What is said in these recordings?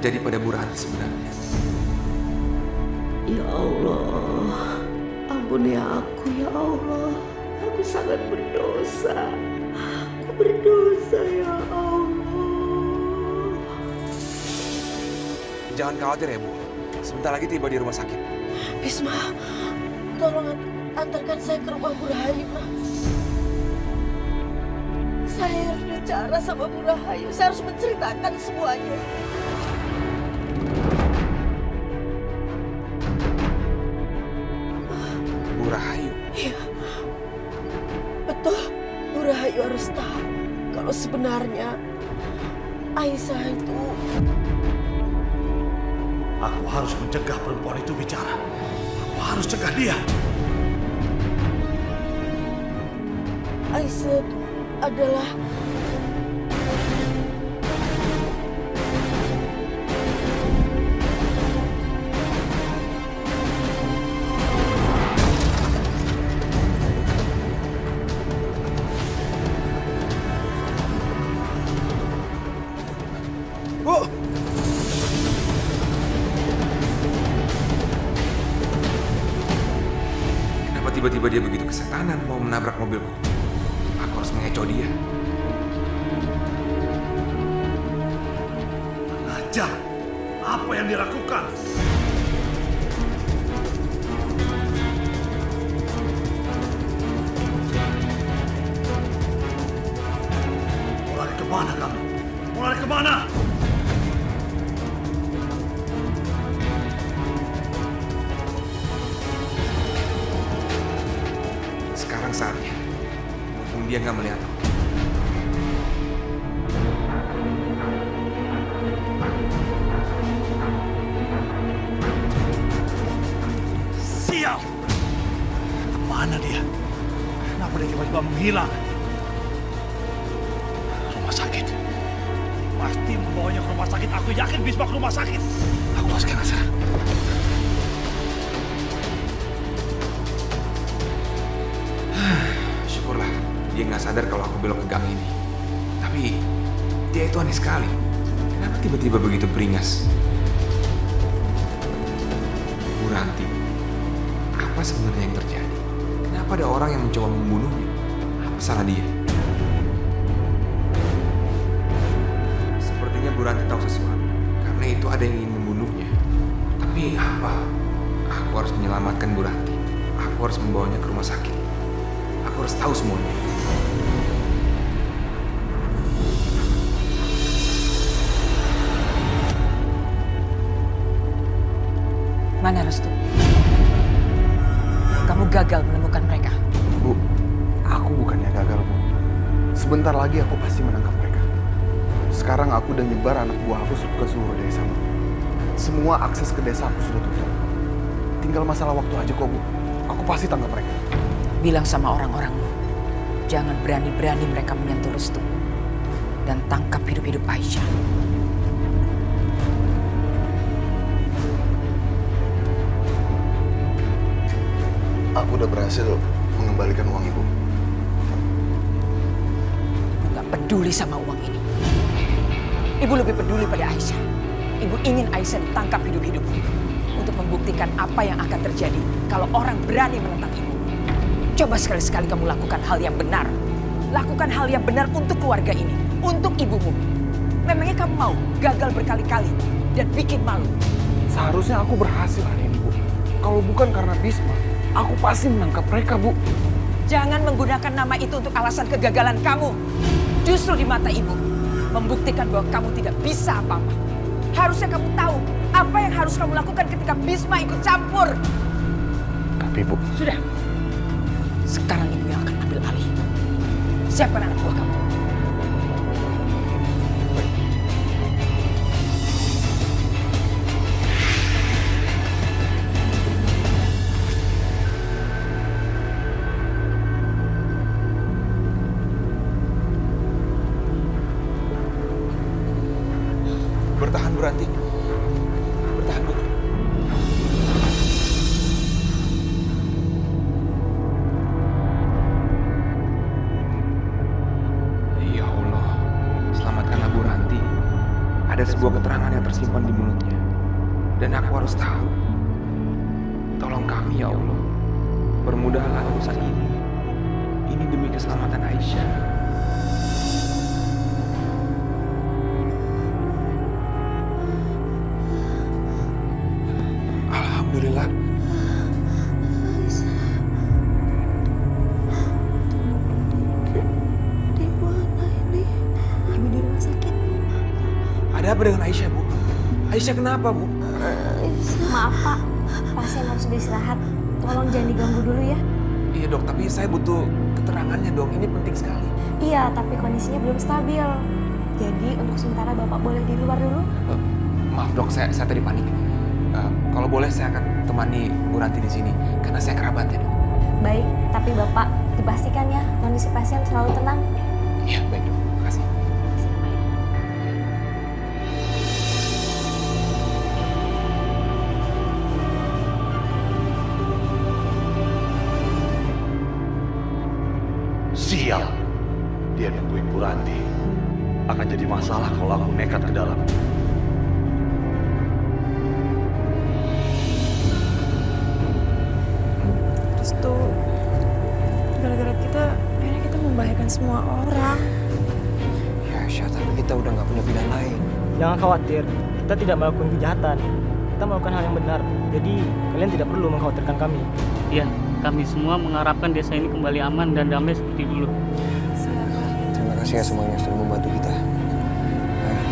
terjadi pada Bu Ranti sebenarnya. Ya Allah, ampuni aku ya Allah. Aku sangat berdosa. Aku berdosa ya Allah. Jangan khawatir ya Bu, sebentar lagi tiba di rumah sakit. Bisma, tolong antarkan saya ke rumah Bu Rahayu, Ma. Saya harus bicara sama Bu Rahayu. Saya harus menceritakan semuanya. Bu Rahayu? Iya, betul. Bu Rahayu harus tahu kalau sebenarnya Aisyah itu... Aku harus mencegah perempuan itu bicara. Aku harus cegah dia. Aisyah itu adalah... Bu! Kenapa tiba-tiba dia begitu kesetanan mau menabrak mobilku? Aku harus mengecoh dia. Ajar. Apa yang dilakukan? Mau lari kemana kamu? Mau lari kemana? Sekarang saatnya. Mumpung dia nggak melihat aku. Sial! Kemana dia? Kenapa dia tiba-tiba menghilang? Rumah sakit. Pasti membawanya ke rumah sakit. Aku yakin Bisma ke rumah sakit. Aku harus ke sana. Syukurlah dia nggak sadar kalau aku belok ke gang ini. Tapi dia itu aneh sekali. Kenapa tiba-tiba begitu beringas? Bu Ranti, apa sebenarnya yang terjadi? Kenapa ada orang yang mencoba membunuhnya? Apa salah dia? Sepertinya Bu Ranti tahu sesuatu. Karena itu ada yang ingin membunuhnya. Tapi apa? Aku harus menyelamatkan Bu Ranti. Aku harus membawanya ke rumah sakit. Aku harus tahu semuanya. Mana Restu? Kamu gagal menemukan mereka. Bu, aku bukannya gagal, Bu. Sebentar lagi aku pasti menangkap mereka. Sekarang aku udah nyebar anak buah aku ke seluruh desa, Bu. Semua akses ke desa aku sudah tutup. Tinggal masalah waktu aja kok, Bu. Aku pasti tangkap mereka. Bilang sama orang-orangmu, jangan berani-berani mereka menyentuh Restu. Dan tangkap hidup-hidup Aisyah. Aku udah berhasil mengembalikan uang Ibu. Ibu gak peduli sama uang ini. Ibu lebih peduli pada Aisyah. Ibu ingin Aisyah ditangkap hidup-hidup untuk membuktikan apa yang akan terjadi kalau orang berani menentang ibu. Coba sekali-sekali kamu lakukan hal yang benar. Lakukan hal yang benar untuk keluarga ini, untuk ibumu. Memangnya kamu mau gagal berkali-kali dan bikin malu? Seharusnya aku berhasil hari ini, Bu. Kalau bukan karena Bisma, aku pasti menangkap mereka, Bu. Jangan menggunakan nama itu untuk alasan kegagalan kamu. Justru di mata ibu, membuktikan bahwa kamu tidak bisa apa-apa. Harusnya kamu tahu apa yang harus kamu lakukan ketika Bisma ikut campur. Tapi, Bu, Sudah. Sekarang ibu yang akan ambil alih. Siapkan anak buah kamu. Bertahan Bu Ranti. Bertahan Bu. Ya Allah, selamatkanlah Bu Ranti. Ada sebuah keterangan yang tersimpan di mulutnya. Dan aku harus tahu. Tolong kami ya Allah. Permudahlah urusan ini. Ini demi keselamatan Aisyah. Alhamdulillah. Di mana ini? Ibu di rumah sakit. Ada apa dengan Aisyah, Bu? Aisyah kenapa, Bu? Maaf Pak, pasien harus beristirahat. Tolong jangan diganggu dulu ya. Iya dok, tapi saya butuh keterangannya dong. Ini penting sekali. Iya, tapi kondisinya belum stabil. Jadi untuk sementara Bapak boleh di luar dulu. Maaf dok, saya tadi panik. Kalau boleh saya akan temani Bu Ranti di sini karena saya kerabatnya dok. Baik, tapi Bapak dipastikan ya kondisi pasien selalu tenang. Iya baik dok, terima kasih. Sial. Dia nungguin Bu Ranti. Akan jadi masalah kalau aku nekat ke dalam. Restu, gara-gara kita, akhirnya kita membahayakan semua orang. Ya Aisyah, tapi kita udah nggak punya pilihan lain. Jangan khawatir, kita tidak melakukan kejahatan. Kita melakukan hal yang benar. Jadi kalian tidak perlu mengkhawatirkan kami. Iya, kami semua mengharapkan desa ini kembali aman dan damai seperti dulu. Terima kasih ya semuanya sudah membantu kita. Ayo.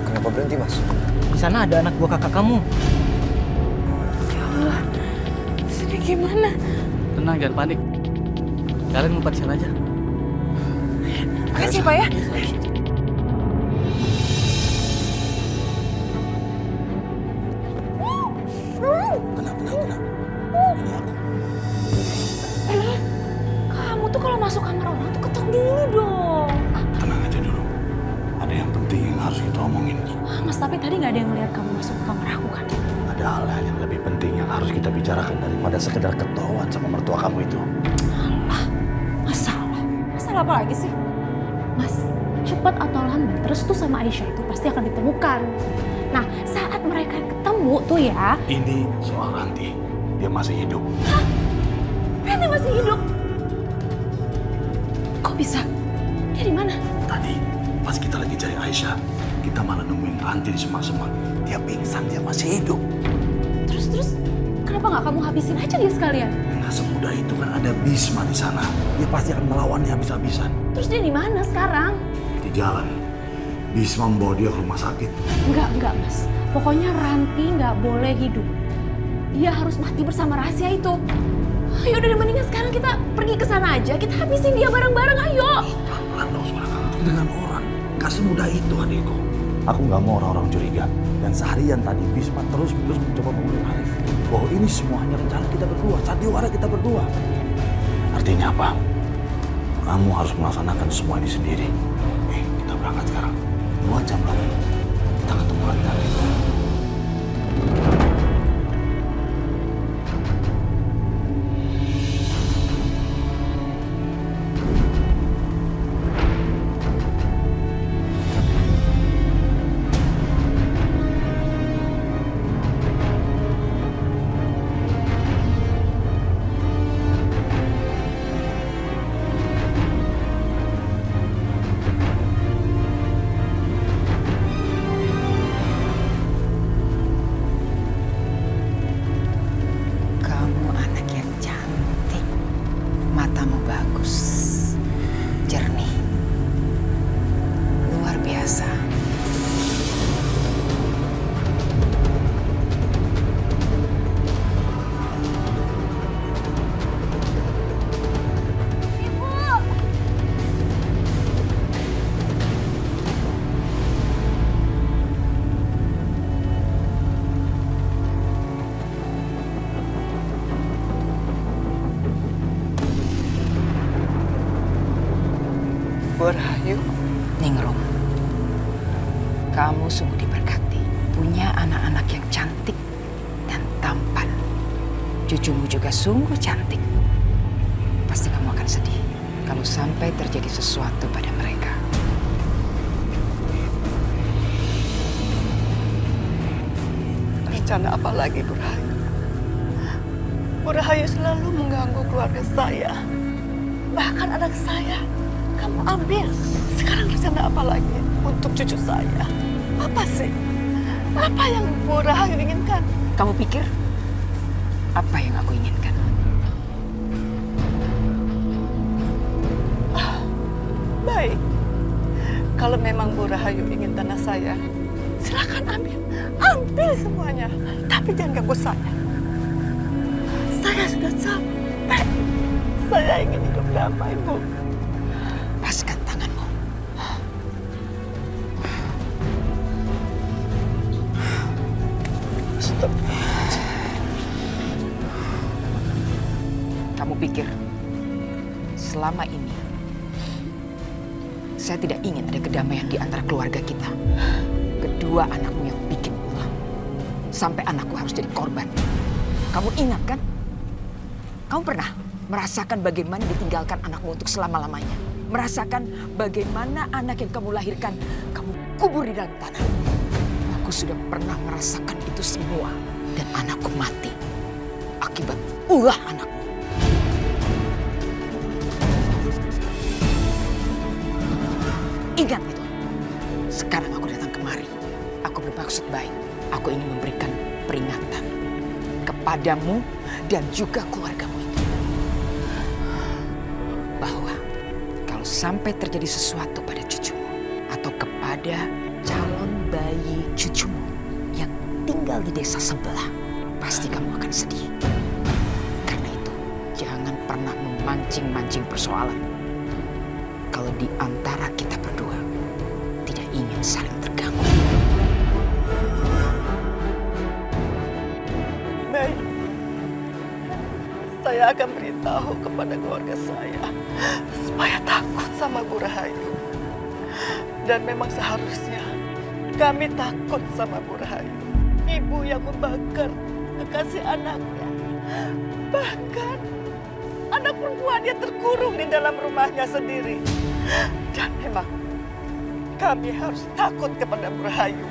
Kenapa berhenti, Mas? Di sana ada anak buah kakak kamu. Ya Allah, ini gimana? Tenang, jangan panik. Kalian ngumpet di sana aja. Makasih ya Pak ya. Kamu tuh kalau masuk kamar orang tuh ketok dulu dong. Tenang aja dulu. Ada yang penting yang harus kita omongin. Mas, tapi tadi nggak ada yang ngeliat kamu masuk ke kamar aku kan? Ada hal-hal yang lebih penting yang harus kita bicarakan daripada sekedar ketahuan sama mertua kamu itu. Masalah? Masalah apa lagi sih? Mas, cepat atau lambat Restu sama Aisyah itu pasti akan ditemukan. Nah, saat mereka ketemu tuh ya. Ini soal Ranti. Dia masih hidup. Ranti masih hidup. Kok bisa? Dia di mana? Tadi pas kita lagi cari Aisyah, kita malah nemuin Ranti di semak-semak. Dia pingsan, dia masih hidup. Terus, kenapa nggak kamu habisin aja dia sekalian? Nggak semudah itu, kan ada Bisma di sana. Dia pasti akan melawannya habis-habisan. Terus dia di mana sekarang? Di jalan, Bisma membawa dia ke rumah sakit. Enggak, Mas. Pokoknya Ranti nggak boleh hidup. Dia harus mati bersama rahasia itu. Ayo udah mendingan sekarang kita pergi ke sana aja. Kita habisin dia bareng-bareng, ayo. Pelan-pelan dong suara kamu itu dengan orang. Nggak semudah itu adikku. Aku nggak mau orang-orang curiga. Dan seharian tadi Bisma terus-menerus mencoba membunuh Arif. Bahwa ini semuanya rencana kita berdua, sandiwara kita berdua. Artinya apa? Kamu harus melaksanakan semua ini sendiri. Oke, kita berangkat sekarang. 2 jam lagi. Kita ketemu lagi nanti. Kamu anak yang cantik. Matamu bagus. Jernih. Luar biasa. Bu Rahayu. Ningrum, kamu sungguh diberkati. punya anak-anak yang cantik dan tampan. Cucumu juga sungguh cantik. Pasti kamu akan sedih kalau sampai terjadi sesuatu pada mereka. Rencana apa lagi, Bu Rahayu? Bu Rahayu selalu mengganggu keluarga saya. Bahkan anak saya, kamu ambil. Sekarang rencana apa lagi untuk cucu saya? Apa sih? Apa yang Bu Rahayu inginkan? Kamu pikir apa yang aku inginkan? Baik. Kalau memang Bu Rahayu ingin tanah saya, silakan ambil. Ambil semuanya. Tapi jangan ganggu saya. Saya sudah capek. Saya ingin hidup damai, Bu. Lepaskan tanganmu. Stop. Kamu pikir selama ini saya tidak ingin ada kedamaian di antara keluarga kita? Kedua anakmu yang bikin ulah. Sampai anakku harus jadi korban. Kamu ingat kan? Kamu pernah merasakan bagaimana ditinggalkan anakmu untuk selama-lamanya? Merasakan bagaimana anak yang kamu lahirkan, kamu kubur di dalam tanah. Aku sudah pernah merasakan itu semua. Dan anakku mati akibat ulah anakmu. Ingat itu. Sekarang aku datang kemari. Aku bermaksud baik. Aku ingin memberikan peringatan kepadamu dan juga keluargamu itu. Bahwa kalau sampai terjadi sesuatu pada cucumu atau kepada calon bayi cucumu yang tinggal di desa sebelah, pasti kamu akan sedih. Karena itu, jangan pernah memancing-mancing persoalan. Kalau di antara kita berdua tidak ingin saling terganggu. Baik. Saya akan beritahu kepada keluarga saya supaya takut sama Bu Rahayu. Dan memang seharusnya kami takut sama Bu Rahayu. Ibu yang membakar kekasih anaknya. Bahkan anak perempuannya terkurung di dalam rumahnya sendiri. Dan memang kami harus takut kepada Bu Rahayu.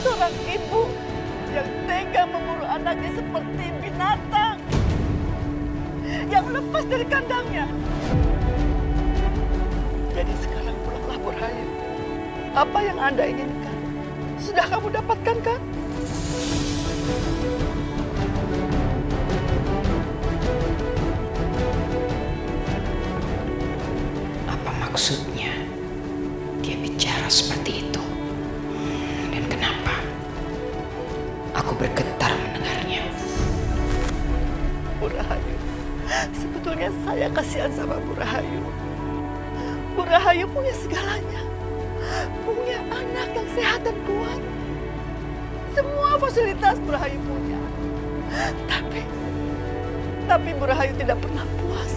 Seorang ibu yang tega memburu anaknya seperti binatang yang lepas dari kandangnya. Jadi sekarang pulanglah Bu Rahayu. Apa yang Anda inginkan sudah kamu dapatkan kan? Apa maksudnya dia bicara seperti itu? Dan kenapa aku bergetar mendengarnya? Bu Rahayu, sebetulnya saya kasihan sama Bu Rahayu. Bu Rahayu punya segalanya. Punya anak yang sehat dan kuat. Semua fasilitas Bu Rahayu punya. Tapi Bu Rahayu tidak pernah puas.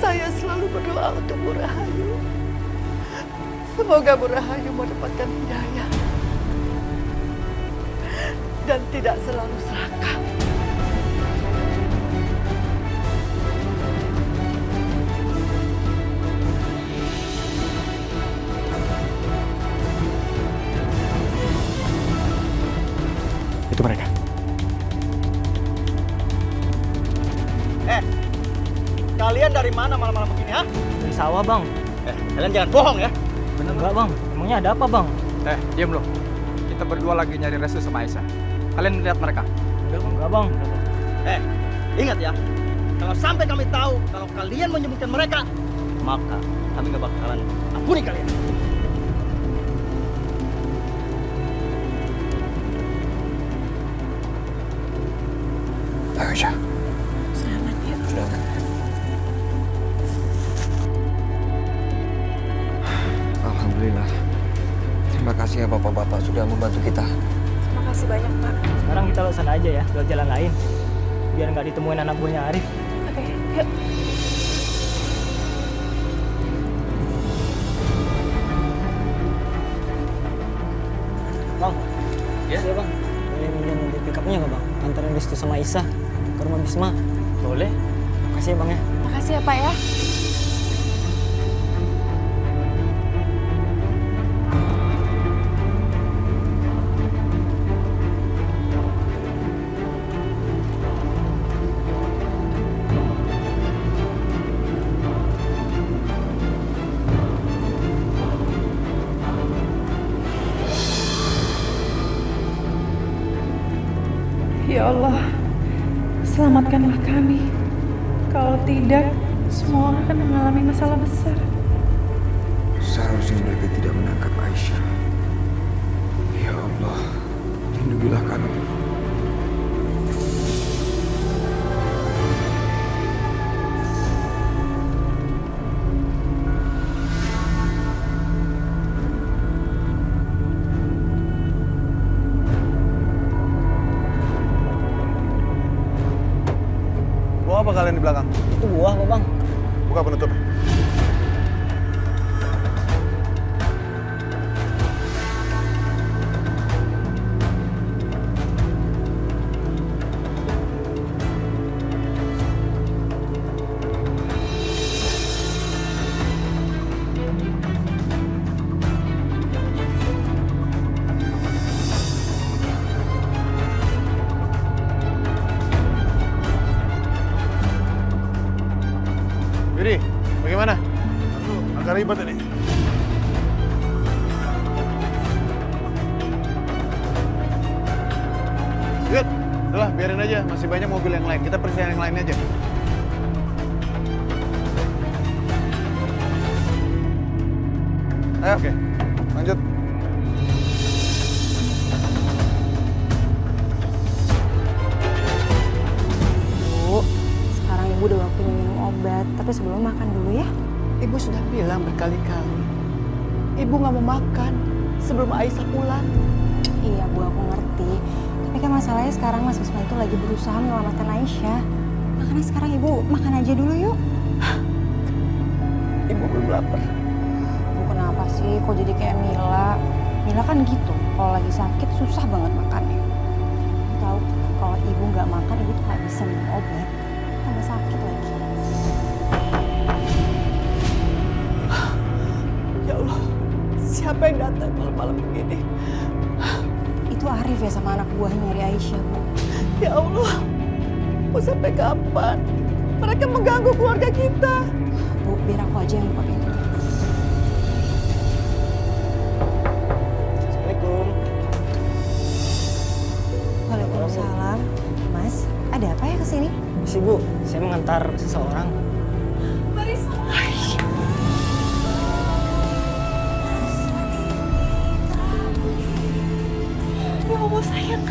Saya selalu berdoa untuk Bu Rahayu. Semoga Bu Rahayu mendapatkan hidayah. Dan tidak selalu serakah. Itu mereka. Kalian dari mana malam-malam begini, ha? Dari sawah, Bang. Kalian jangan bohong ya. Bener enggak, Bang? Emangnya ada apa, Bang? Diam lo. Kita berdua lagi nyari Restu sama Aisyah. Kalian lihat mereka? Enggak, Bang. Ingat ya. Kalau sampai kami tahu kalau kalian menyebutkan mereka, maka kami gak bakalan ampuni kalian. Aisyah. Selamat ya. Alhamdulillah. Terima kasih ya bapak-bapak sudah membantu kita. Terima kasih banyak, Pak. Sekarang kita lewat sana aja ya, lewat jalan lain. Biar nggak ditemuin anak buahnya Arif. Oke, yuk. Aisyah ke rumah Bisma. Boleh? Makasih ya Bang ya. Makasih ya Pak ya. Ya Allah, selamatkanlah kami. Kalau tidak, semua orang akan mengalami masalah besar. Seharusnya mereka tidak menangkap Aisyah. Ya Allah, lindungilah kami. Bawa apa kalian di belakang? Itu buah kok Bang. Buka penutupnya. Widi, bagaimana? Aku agak ribet ini. Good, udahlah biarin aja. Masih banyak mobil yang lain. Kita persiapan yang lain aja. Ayo, oke. Lanjut. Bu, sekarang Ibu udah waktunya minum obat. Tapi sebelum makan dulu ya. Ibu sudah bilang berkali-kali. Ibu nggak mau makan sebelum Aisyah pulang. Iya Bu, aku ngerti. Tapi kan masalahnya sekarang Mas Bisma itu lagi berusaha menyelamatkan Aisyah. Makanya sekarang Ibu makan aja dulu yuk. Ibu belum lapar. Bu kenapa sih kok jadi kayak Mila? Mila kan gitu, kalau lagi sakit susah banget makannya. Ibu tahu kalau Ibu nggak makan, Ibu tuh nggak bisa minum obat. Tambah sakit lagi. Ya Allah, siapa yang datang malam-malam begini? Itu Arif ya sama anak buahnya nyari Aisyah, Bu. Ya Allah, mau sampai kapan? Mereka mengganggu keluarga kita. Bu, biar aku aja yang buka pintu. Assalamualaikum. Waalaikumsalam. Mas, ada apa ya kesini? Misi Bu, saya mengantar seseorang. Marisa. Ya Allah sayang.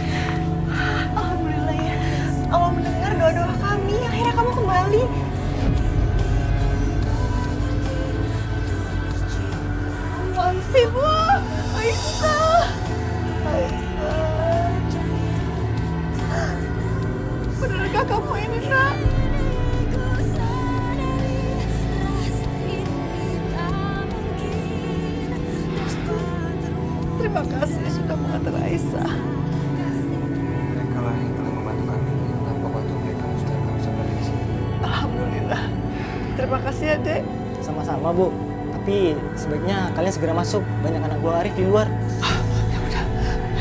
Alhamdulillah ya. Allah mendengar doa-doa kami. Akhirnya kamu kembali. Masih Bu. Aisyah. Aisyah. Benarkah kamu ini nak? Terima kasih sudah mengantar Aisyah. Mereka lah yang telah membantu kami. Tanpa bantu mereka, mustahil kami sampai di sini. Alhamdulillah. Terima kasih ya, Dek. Sama-sama Bu. Tapi sebaiknya kalian segera masuk. Banyak anak buah Arif di luar. Ya udah,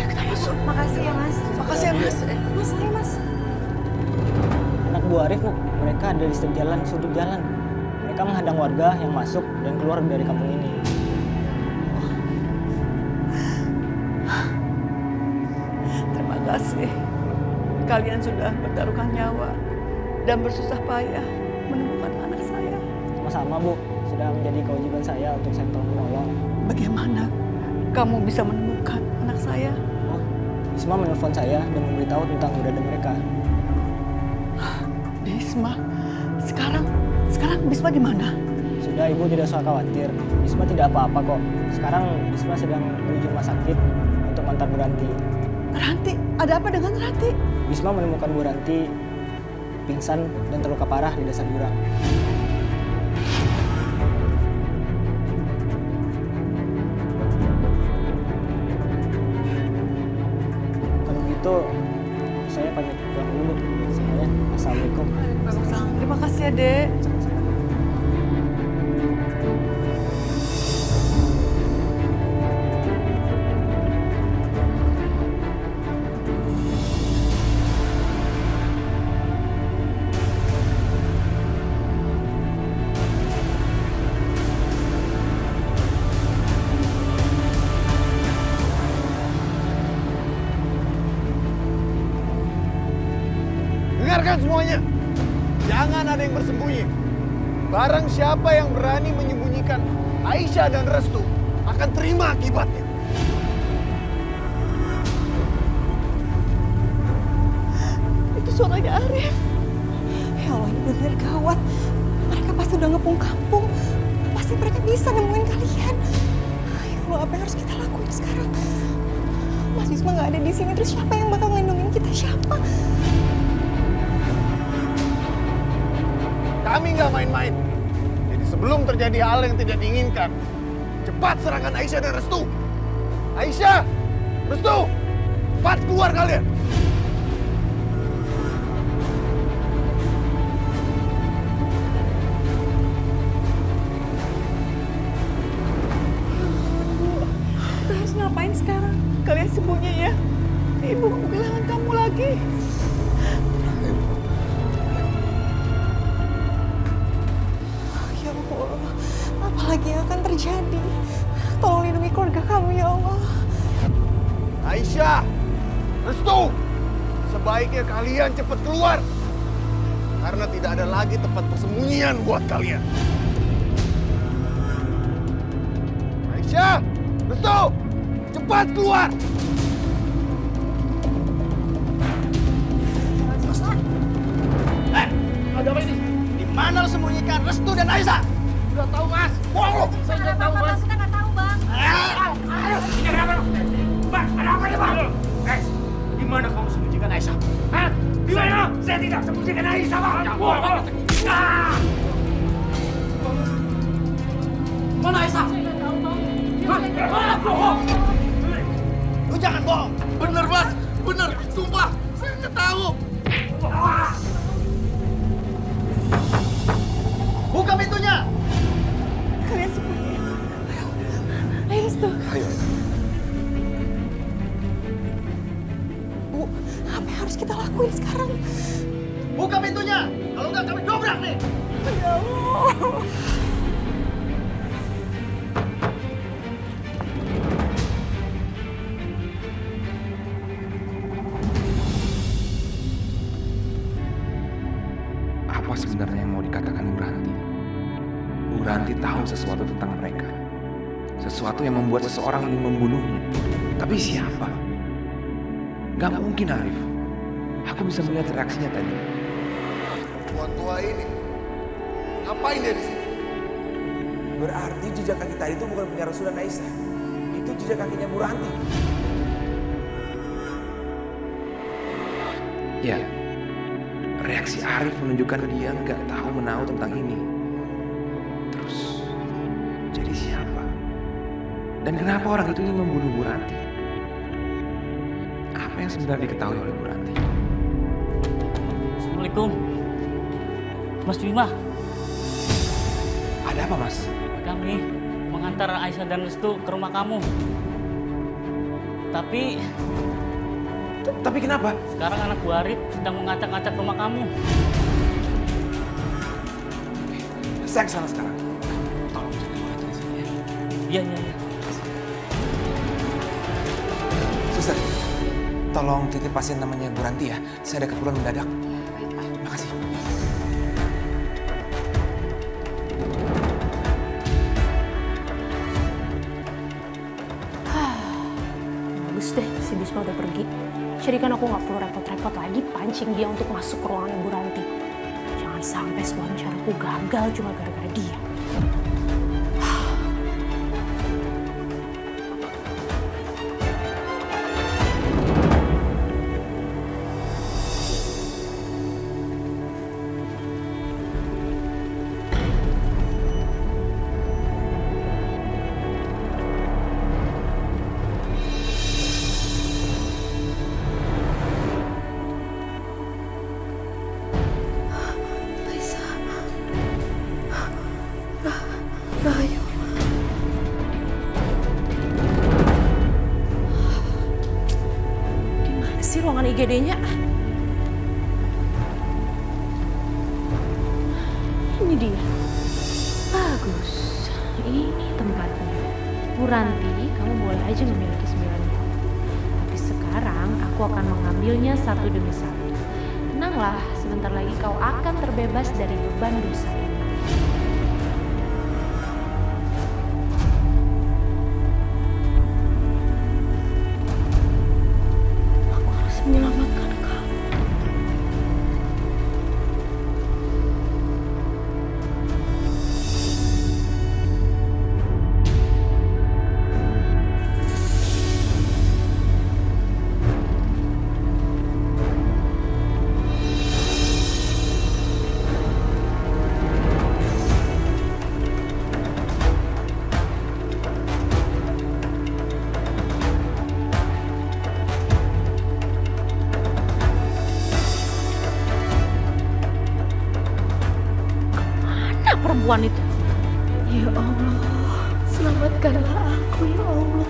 ayo kita masuk. Makasih ya, Mas. Makasih ya, Mas. Mas, ayo Mas. Anak buah Arif Bu, mereka ada di setiap jalan, sudut jalan. Mereka menghadang warga yang masuk dan keluar dari kampung ini. Terima kasih. Kalian sudah bertaruhkan nyawa dan bersusah payah menemukan anak saya. Sama-sama Bu, sudah menjadi kewajiban saya untuk saya tolong menolong. Bagaimana kamu bisa menemukan anak saya? Oh, Bisma menelpon saya dan memberitahu tentang keberadaan mereka. Bisma, sekarang Bisma di mana? Sudah Ibu tidak usah khawatir, Bisma tidak apa-apa kok. Sekarang Bisma sedang menuju rumah sakit untuk mengantar Bu Ranti. Ranti, ada apa dengan Ranti? Bisma menemukan Bu Ranti pingsan dan terluka parah di dasar jurang. Kalau begitu, saya pamit pulang dulu. ya, Dek. Dengarkan semuanya. Jangan ada yang bersembunyi. Barang siapa yang berani menyembunyikan Aisyah dan Restu akan terima akibatnya. Itu suaranya Arif. Ya Allah, ini benar gawat. Mereka pasti udah ngepung kampung. Pasti mereka bisa nemuin kalian. Ya Allah, apa yang harus kita lakuin sekarang? Mas Bisma nggak ada di sini. Terus siapa yang bakal ngelindungin kita? Siapa? Kami nggak main-main. Jadi sebelum terjadi hal yang tidak diinginkan, cepat serahkan Aisyah dan Restu. Aisyah, Restu, cepat keluar kalian. Kita harus ngapain sekarang? Kalian sembunyi ya. Ibu kehilangan kamu lagi. Ya Allah, apa lagi yang akan terjadi? Tolong lindungi keluarga kami, ya Allah. Aisyah, Restu, sebaiknya kalian cepat keluar. Karena tidak ada lagi tempat persembunyian buat kalian. Aisyah, Restu, cepat keluar. Ada apa ini? Di mana lo sembunyikan Restu dan Aisyah? Udah tahu, Mas. Bohong lo. Saya udah tahu, Mas. Kita nggak tahu, Bang. Ini ada apa lo? Bang, ada apa ini, Bang? Di mana kamu sembunyikan Aisyah? Hah? Di mana? Saya tidak sembunyikan Aisyah, Bang. Bohong. Mana Aisyah? Saya nggak tahu, Bang. Mana bohong? Lu jangan bohong. Bener, Mas. Bener. Sumpah. Saya nggak tahu. Buka pintunya. Kalian sembunyi. Ayo, Restu. Ayo. Bu, apa yang harus kita lakuin sekarang? Buka pintunya. Kalau enggak kami dobrak nih. Ya Allah. Apa sebenarnya yang mau dikatakan Bu Ranti? Bu Ranti tahu sesuatu tentang mereka. Sesuatu yang membuat seseorang ingin membunuhnya. Tapi siapa? Gak mungkin, Arif. Aku bisa melihat reaksinya tadi. Perempuan tua ini, ngapain dia di sini? Berarti jejak kaki tadi itu bukan punya Restu dan Aisyah. Itu jejak kakinya Bu Ranti. Ya, reaksi Arif menunjukkan dia nggak tahu menahu tentang ini. Terus, jadi siapa? Dan kenapa orang itu ingin membunuh Bu Ranti? Apa yang sebenarnya diketahui oleh Bu Ranti? Assalamualaikum. Mas Bima, Ada apa, Mas? kami mengantar Aisyah dan Restu ke rumah kamu. Tapi kenapa? Sekarang anak Bu Arif sedang mengacak-acak rumah kamu. Saya kesana sekarang. Tolong. Iya. Suster, tolong titip pasien namanya Bu Ranti ya. Saya ada keperluan mendadak. Makasih. Bagus deh, si Bisma udah pergi. Jadi kan aku nggak perlu repot-repot lagi pancing dia untuk masuk ke ruangan Bu Ranti. Jangan sampai semua rencanaku gagal cuma gara-gara dia. IGD-nya. Ini dia. Bagus. Ini tempatnya. Bu Ranti, kamu boleh aja memiliki 9 buah. Tapi sekarang aku akan mengambilnya satu demi satu. Tenanglah, sebentar lagi kau akan terbebas dari beban dosa ini. Aku harus menyelamatkan kamu. Mana perempuan itu? Ya Allah, selamatkanlah aku ya Allah.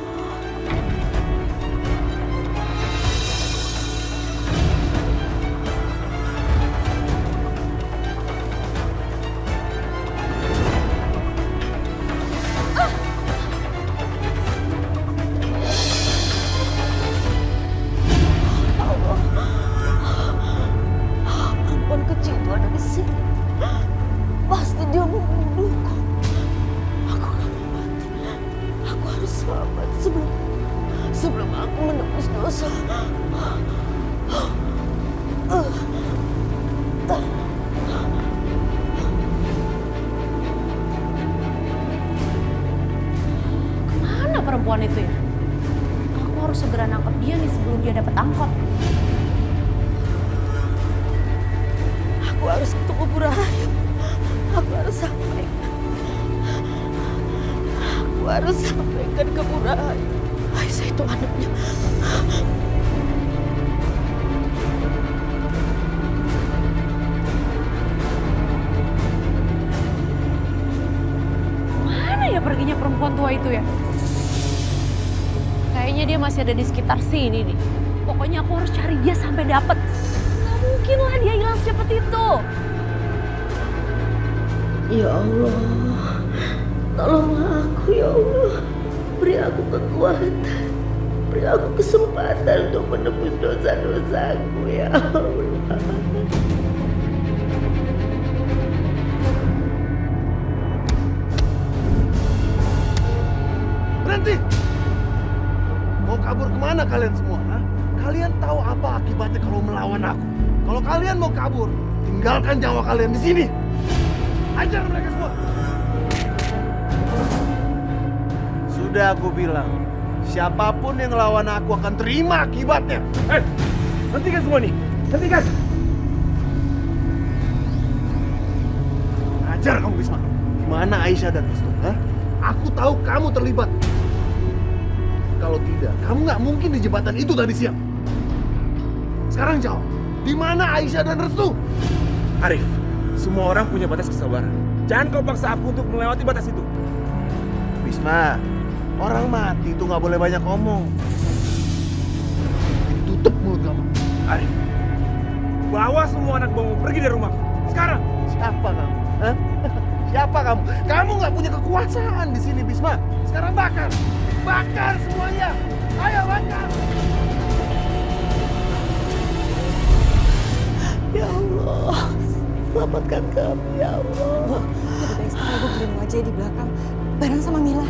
Perempuan kecil itu ada di sini. Pasti dia membunuhku. Aku gak mau mati. Aku harus selamat sebelum aku menebus dosa. Kemana perempuan itu ya? Aku harus segera nangkep dia nih sebelum dia dapat angkot. Aku harus ketemu Bu Rahayu. Aku harus sampaikan. Aku harus sampaikan ke Bu Rahayu. Aisyah itu anaknya. Mana ya perginya perempuan tua itu ya? Kayaknya dia masih ada di sekitar sini nih. Pokoknya aku harus cari dia sampai dapet. Gak mungkin lah dia hilang secepat itu. Ya Allah, tolonglah aku ya Allah. Beri aku kekuatan. Beri aku kesempatan untuk menebus dosa-dosaku ya Allah. Berhenti! Mau kabur kemana kalian semua? Ha? Kalian tahu apa akibatnya kalau melawan aku? Kalau kalian mau kabur, tinggalkan nyawa kalian di sini. Ajar mereka semua. Sudah aku bilang, siapapun yang lawan aku akan terima akibatnya. Hentikan semua nih, hentikan. Ajar kamu Bisma. Di mana Aisyah dan Restu? Ha? Aku tahu kamu terlibat. Kalau tidak, kamu nggak mungkin di jembatan itu tadi siang. Sekarang jawab, di mana Aisyah dan Restu? Arif, semua orang punya batas kesabaran. Jangan kau paksa aku untuk melewati batas itu. Bisma, orang mati itu nggak boleh banyak ngomong. Tutup mulut kamu. Arif, bawa semua anak buahmu pergi dari rumahku. Sekarang. Siapa kamu? Hah? Siapa kamu? Kamu nggak punya kekuasaan di sini, Bisma. Sekarang bakar. Bakar semuanya. Ayo bakar. Ya Allah, selamatkan kami ya Allah. Lebih baik sekarang ibu berdiri aja di belakang bareng sama Mila.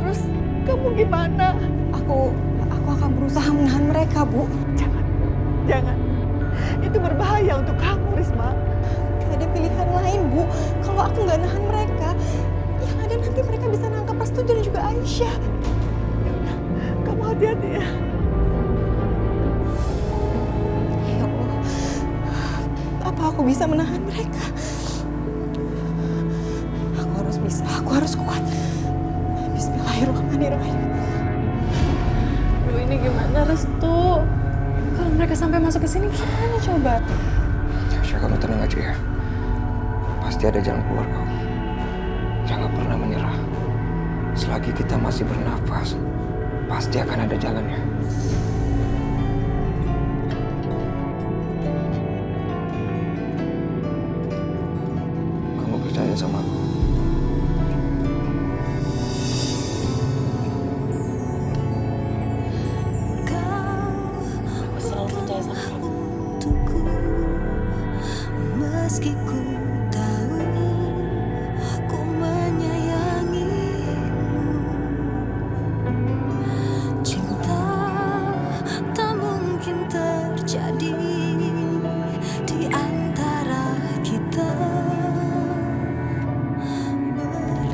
Terus kamu gimana? Aku akan berusaha menahan mereka, Bu. Jangan. Itu berbahaya untuk kamu, Risma. Gak ada pilihan lain, Bu. Kalau aku nggak nahan mereka, yang ada nanti mereka bisa nangkap Restu dan juga Aisyah. Ya udah, kamu hati-hati ya. Ya Allah, apa aku bisa menahan mereka? Aku harus kuat. Bismillahirrahmanirrahim. Aduh, ini gimana Restu? Kalau mereka sampai masuk ke sini gimana coba? Tasya, kamu tenang aja ya. Pasti ada jalan keluar kok. Jangan pernah menyerah. Selagi kita masih bernafas, pasti akan ada jalannya. percaya sama aku. Aku selalu percaya sama kamu. Meski ku tahu ku menyayangimu, cinta tak mungkin terjadi di antara kita berdua.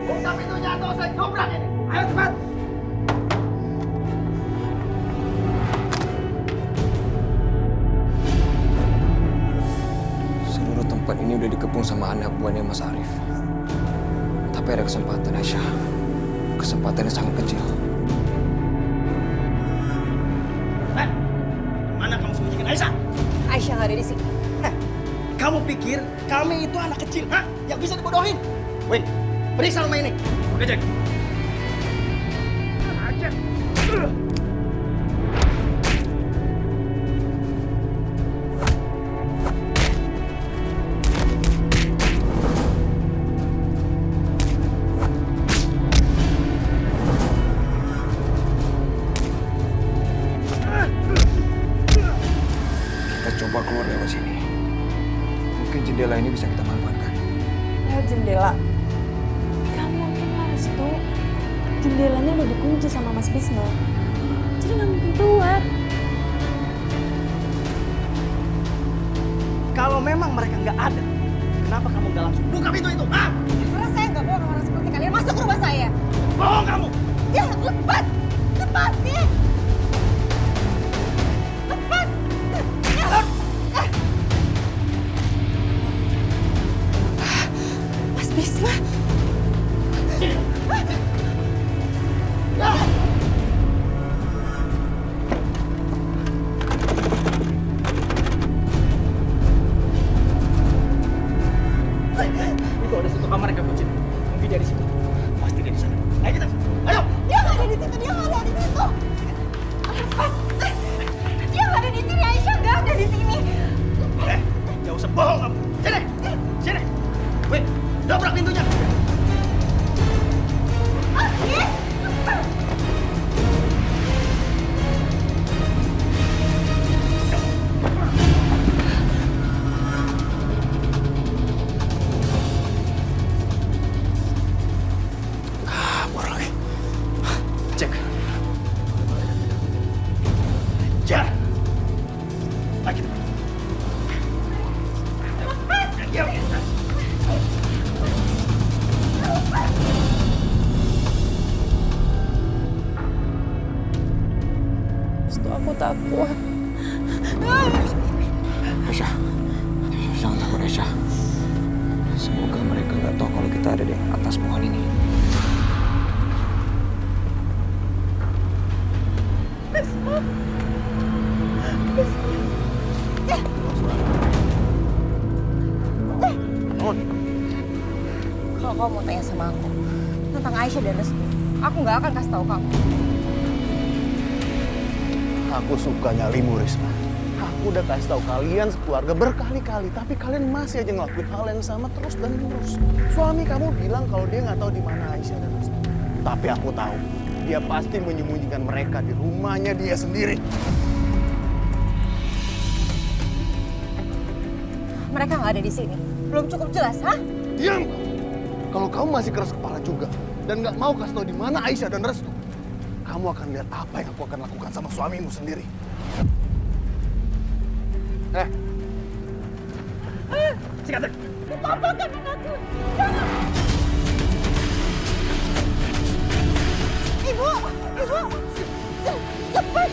Buka pintunya atau saya dobrak ini. Ayo cepat. Seluruh tempat ini udah dikepung sama anak buahnya Mas Arif. Tapi ada kesempatan, Aisyah. Kesempatannya sangat kecil. Mana kamu sembunyikan Aisyah? Aisyah nggak ada di sini. Kamu pikir kami itu anak kecil, hah? Yang bisa dibodohin? Wait, periksa rumah ini. Oke, Jack. Kita coba keluar lewat sini. Mungkin jendela ini bisa kita manfaatkan. Lewat jendela. Gak mungkin lah, Restu. Jendelanya udah dikunci sama Mas Bisma. Jadi gak mungkin keluar. Kalau memang mereka nggak ada, kenapa kamu nggak langsung buka pintu itu? Hah? Karena saya nggak mau orang-orang seperti kalian masuk ke rumah saya. Bohong kamu! Ya, lepas! Lepas ya! Lepas! Mas Bisma! Itu ada satu kamar yang kunci. Mungkin dari situ. Pasti dia di sana. Ayo kita. Ayo. Dia nggak ada di situ, dia nggak ada di situ! Lepas! Dia nggak ada di sini, Aisyah nggak ada di sini! Jangan usah bohong kamu. Sini. Sini. Wait, dobrak pintunya. Kabur lagi. Cek. Jar. Lagi. Yuk. Restu, aku takut. Aisyah. Jangan takut, Aisyah. Semoga mereka nggak tahu kalau kita ada di atas pohon ini. Kalau kamu mau tanya sama aku tentang Aisyah dan Restu, aku nggak akan kasih tahu kamu. Aku suka nyalimu, Risma. Aku udah kasih tahu kalian sekeluarga berkali-kali, tapi kalian masih aja ngelakuin hal yang sama terus dan terus. Suami kamu bilang kalau dia nggak tahu di mana Aisyah dan Restu. Tapi aku tahu, dia pasti menyembunyikan mereka di rumahnya dia sendiri. Mereka nggak ada di sini. Belum cukup jelas, hah? Diam! Kalau kamu masih keras kepala juga dan nggak mau kasih tahu di mana Aisyah dan Restu, kamu akan lihat apa yang aku akan lakukan sama suamimu sendiri. Sikat. Lepakan anakku! Jangan! Ibu! Ibu! Lepas!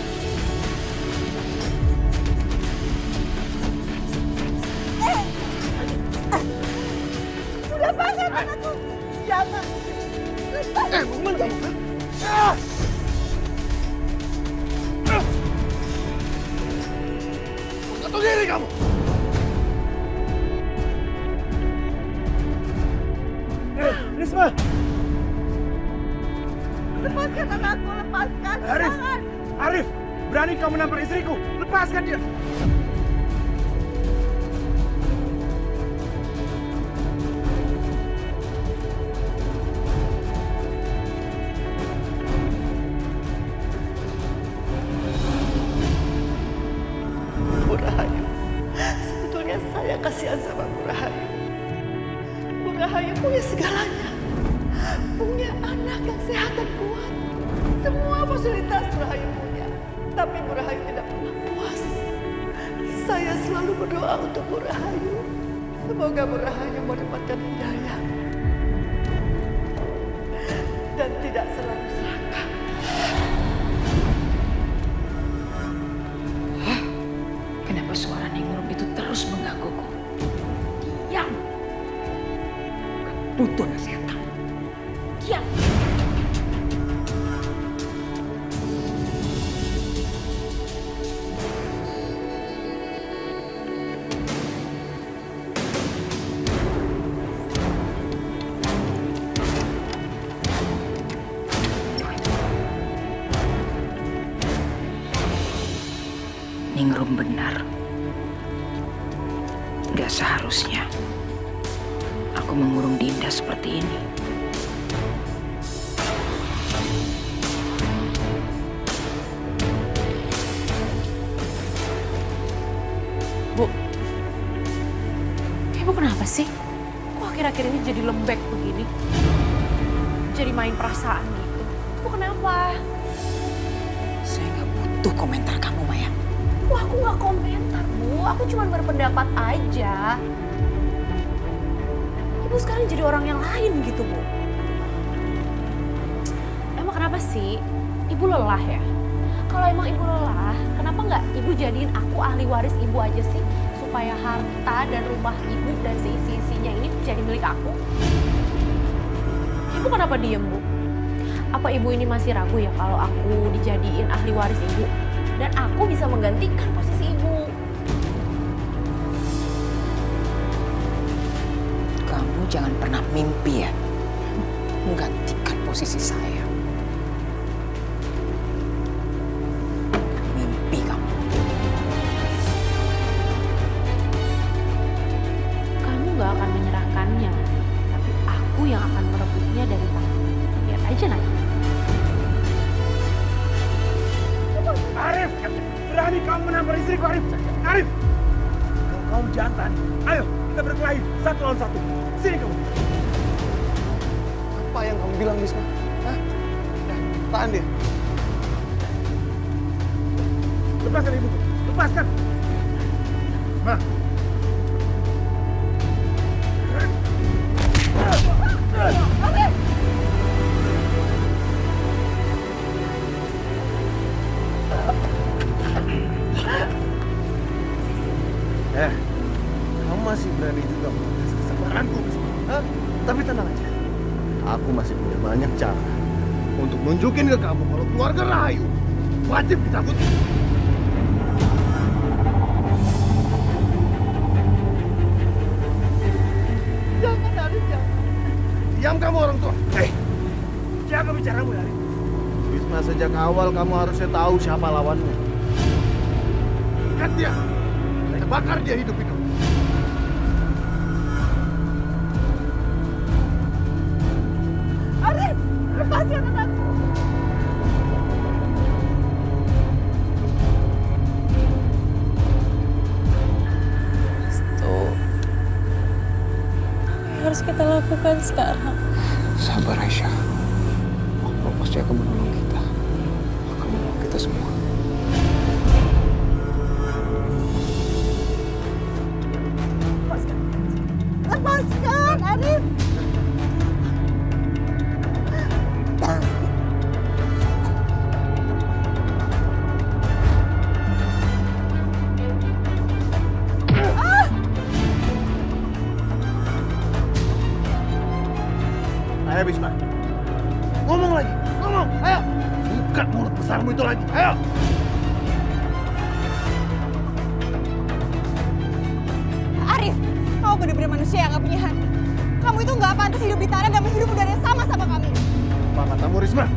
Lepaskan anakku! Jangan! Lepas! Bukan kamu! Atau diri kamu! Risma! Lepaskan anakku! Lepaskan! Arif! Jangan! Arif! Berani kau menampar istriku? Lepaskan dia! Bu Rahayu, sebetulnya saya kasihan sama Bu Rahayu. Bu Rahayu punya segalanya. Punya anak yang sehat dan kuat. Semua fasilitas Bu Rahayu punya. Tapi Bu Rahayu tidak pernah puas. Saya selalu berdoa untuk Bu Rahayu. Semoga Bu Rahayu mendapatkan hidayah. Dan tidak selalu serakah. Kenapa suara Ningrum itu terus menggangguku? Diam! Gak butuh nasihat kamu. Diam! Ningrum benar. Gak seharusnya aku mengurung Dinda seperti ini. Bu, Ibu kenapa sih? Kok akhir-akhir ini jadi lembek begini? Jadi main perasaan gitu. Bu kenapa? Saya gak butuh komentar kamu, Maya. Wah, aku nggak komentar, Bu. Aku cuma berpendapat aja. Ibu sekarang jadi orang yang lain gitu, Bu. Emang kenapa sih? Ibu lelah ya? Kalau emang Ibu lelah, kenapa nggak Ibu jadiin aku ahli waris Ibu aja sih? Supaya harta dan rumah Ibu dan seisi-isinya ini jadi milik aku. Ibu kenapa diem, Bu? Apa Ibu ini masih ragu ya kalau aku dijadiin ahli waris Ibu? Dan aku bisa menggantikan posisi Ibu. Kamu jangan pernah mimpi ya menggantikan posisi saya. Mimpi kamu. Kamu gak akan menyerahkannya, tapi aku yang akan merebutnya dari tangan. Lihat aja nanti. Arif! Berani kamu menampar istriku, Arif! Arif! Kalau kamu jantan, ayo kita berkelahi 1 lawan 1. Sini kamu. Apa yang kamu bilang, Bisma? Hah? Tahan dia. Lepaskan ibuku. Lepaskan. Bisma. Kamu masih berani juga mengetes kesabaranku, Bisma. Hah? Tapi tenang aja. Aku masih punya banyak cara untuk nunjukin ke kamu kalau keluarga Rahayu wajib ditakuti. Jangan, Arif, jangan. Diam kamu orang tua. Jaga bicaramu, Arif. Bisma, sejak awal kamu harusnya tahu siapa lawanmu. Ikat dia. Saya bakar dia hidup-hidup. Arif, lepaskan anakku. Harus kita lakukan sekarang. Sabar Aisyah. Allah pasti akan menolong kita. Akan menolong kita semua. Lepaskan, Arif. Ayo Bisma. Ngomong lagi. Ngomong. Ayo. Buka mulut besarmu itu lagi. Ayo. Arif, kau benar-benar manusia yang gak punya hati. Kamu itu gak pantas hidup di tanah dan menghidup udara yang sama sama kami. Apa katamu, Risma?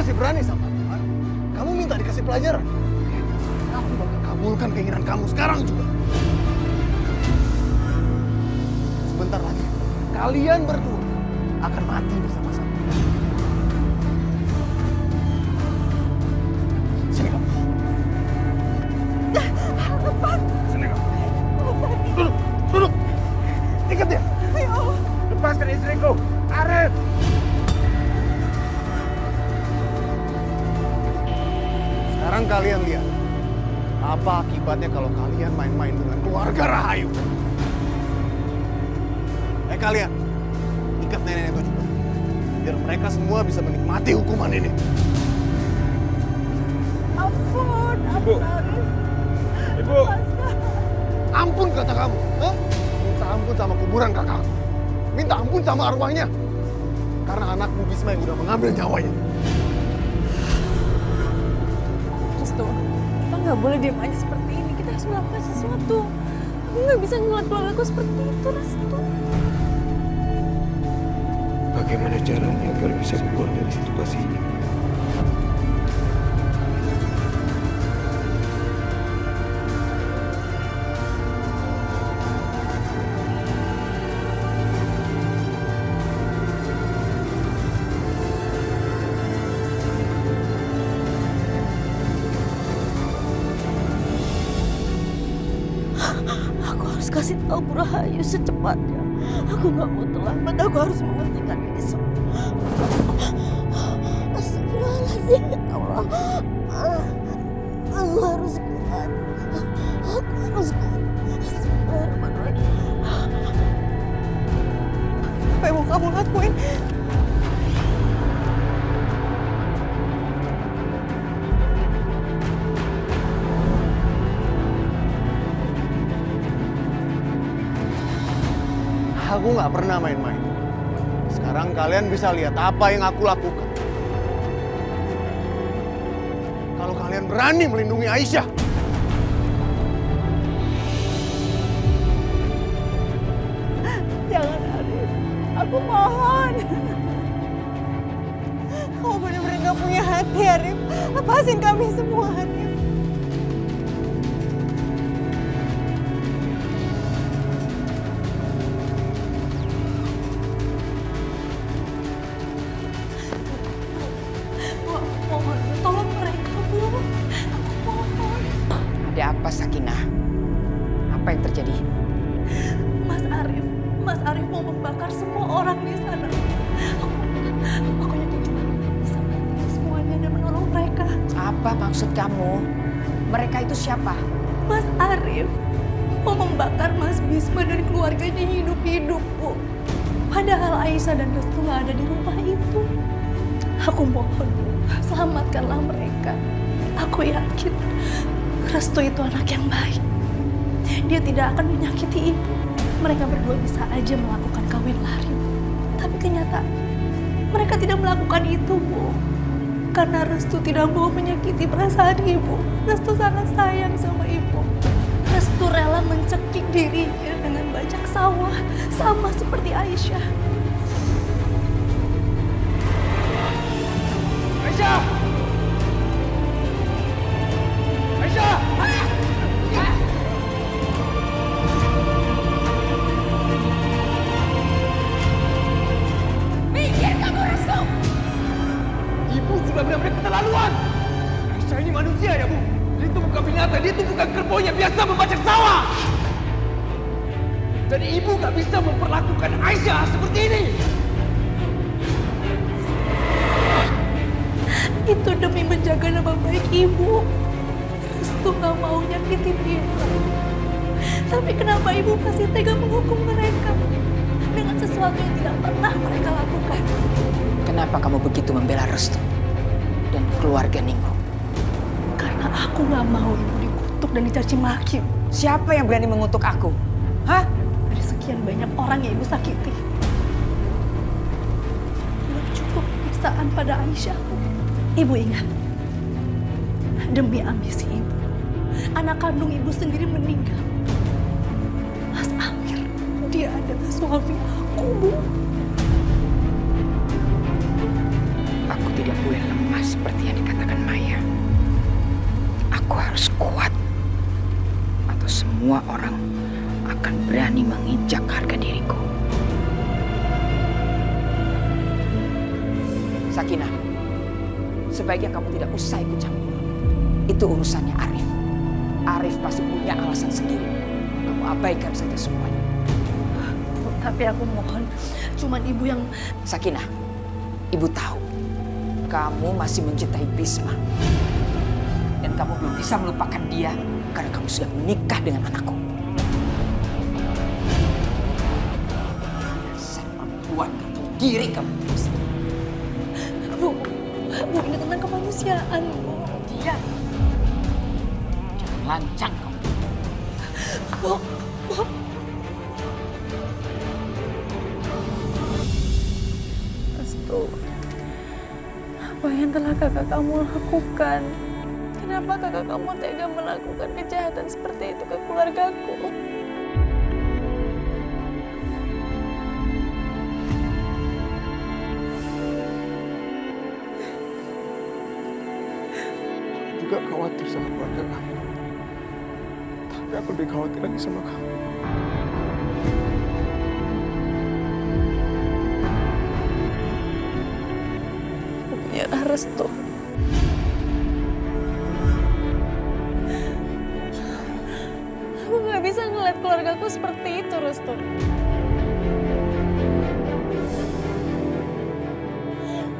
masih berani sama aku, kan? Kamu minta dikasih pelajaran. Aku bakal kabulkan keinginan kamu sekarang juga. Sebentar lagi, kalian berdua akan mati bersama-sama. Sini kamu. Lepas. Sini kamu. Duduk, duduk. Ikat dia. Ya Allah. Lepaskan istriku, Arif. Sekarang kalian lihat apa akibatnya kalau kalian main-main dengan keluarga Rahayu. Kalian ikat nenek itu juga, biar mereka semua bisa menikmati hukuman ini. Ampun, ampun Arif. Ibu. Ampun kata kamu, huh? Minta ampun sama kuburan kakakku. Minta ampun sama arwahnya. Karena anakmu Bisma yang udah mengambil nyawanya. Restu, kita nggak boleh diam aja seperti ini. Kita harus melakukan sesuatu. Aku nggak bisa ngeliat keluargaku seperti itu, Restu. Bagaimana caranya agar bisa keluar dari situasi ini? Aku harus kasih tahu Bu Rahayu secepatnya. Aku nggak mau terlambat. Aku harus menghentikan ini semua. Astagfirullahaladzim, ya Allah. Aku harus kuat. Aku harus kuat. Bismillahirrahmanirrahim. Apa yang mau kamu lakuin? Aku nggak pernah main-main. Sekarang kalian bisa lihat apa yang aku lakukan. Kalau kalian berani melindungi Aisyah. Jangan, Arif. Aku mohon. Kamu benar-benar gak punya hati, Arif. Lepasin kami semua, Arif. Mohon, tolong mereka, Bu. Aku mohon. Ada apa, Sakinah? Apa yang terjadi? Mas Arif mau membakar semua orang di sana. Aku yakin cuma bisa menghentikan semuanya dan menolong mereka. Apa maksud kamu? Mereka itu siapa? Mas Arif mau membakar Mas Bisma dan keluarganya hidup-hidup, Bu. Padahal Aisyah dan Restu nggak ada di rumah itu. Aku mohon, Bu, selamatkanlah mereka. Aku yakin Restu itu anak yang baik. Dia tidak akan menyakiti ibu. Mereka berdua bisa aja melakukan kawin lari. Tapi kenyataan, mereka tidak melakukan itu, Bu. Karena Restu tidak mau menyakiti perasaan ibu. Restu sangat sayang sama ibu. Restu rela mencekik dirinya dengan bajak sawah, sama seperti Aisyah. Aisyah! Aisyah! Minggir kamu, Restu! Ibu sudah benar-benar keterlaluan. Aisyah ini manusia ya, Bu. Dia itu bukan binatang, dia itu bukan kerbau yang biasa membajak sawah. Jadi ibu gak bisa memperlakukan Aisyah seperti ini. Itu demi menjaga nama baik ibu. Restu gak mau nyakitin ibu. Tapi kenapa ibu masih tega menghukum mereka dengan sesuatu yang tidak pernah mereka lakukan? Kenapa kamu begitu membela Restu dan keluarga Ningrum? Karena aku gak mau ibu dikutuk dan dicaci maki. Siapa yang berani mengutuk aku? Hah? Dari sekian banyak orang yang ibu sakiti, belum cukup penyiksaan pada Aisyah. Ibu ingat, demi ambisi ibu, anak kandung ibu sendiri meninggal. Mas Amir, dia adalah suami aku, Bu. Aku tidak boleh lemas seperti yang dikatakan Maya. Aku harus kuat, atau semua orang akan berani menginjak harga diriku. Sakinah, sebaiknya kamu tidak usah ikut campur. Itu urusannya Arif. Arif pasti punya alasan sendiri. Kamu abaikan saja semuanya. Tapi aku mohon, cuman ibu yang... Sakinah, ibu tahu kamu masih mencintai Bisma. Dan kamu belum bisa melupakan dia karena kamu sudah menikah dengan anakku. Dasar perempuan gantung diri kamu. Bu, ini tentang kemanusiaan, Bu. Diam. Jangan lancang kamu. Bu. Restu, apa yang telah kakak kamu lakukan? Kenapa kakak kamu tega melakukan kejahatan seperti itu ke keluargaku? Juga khawatir sama keluarga kamu. Tapi aku lebih khawatir lagi sama kamu. Aku menyerah, Restu. Aku gak bisa ngeliat keluargaku seperti itu, Restu.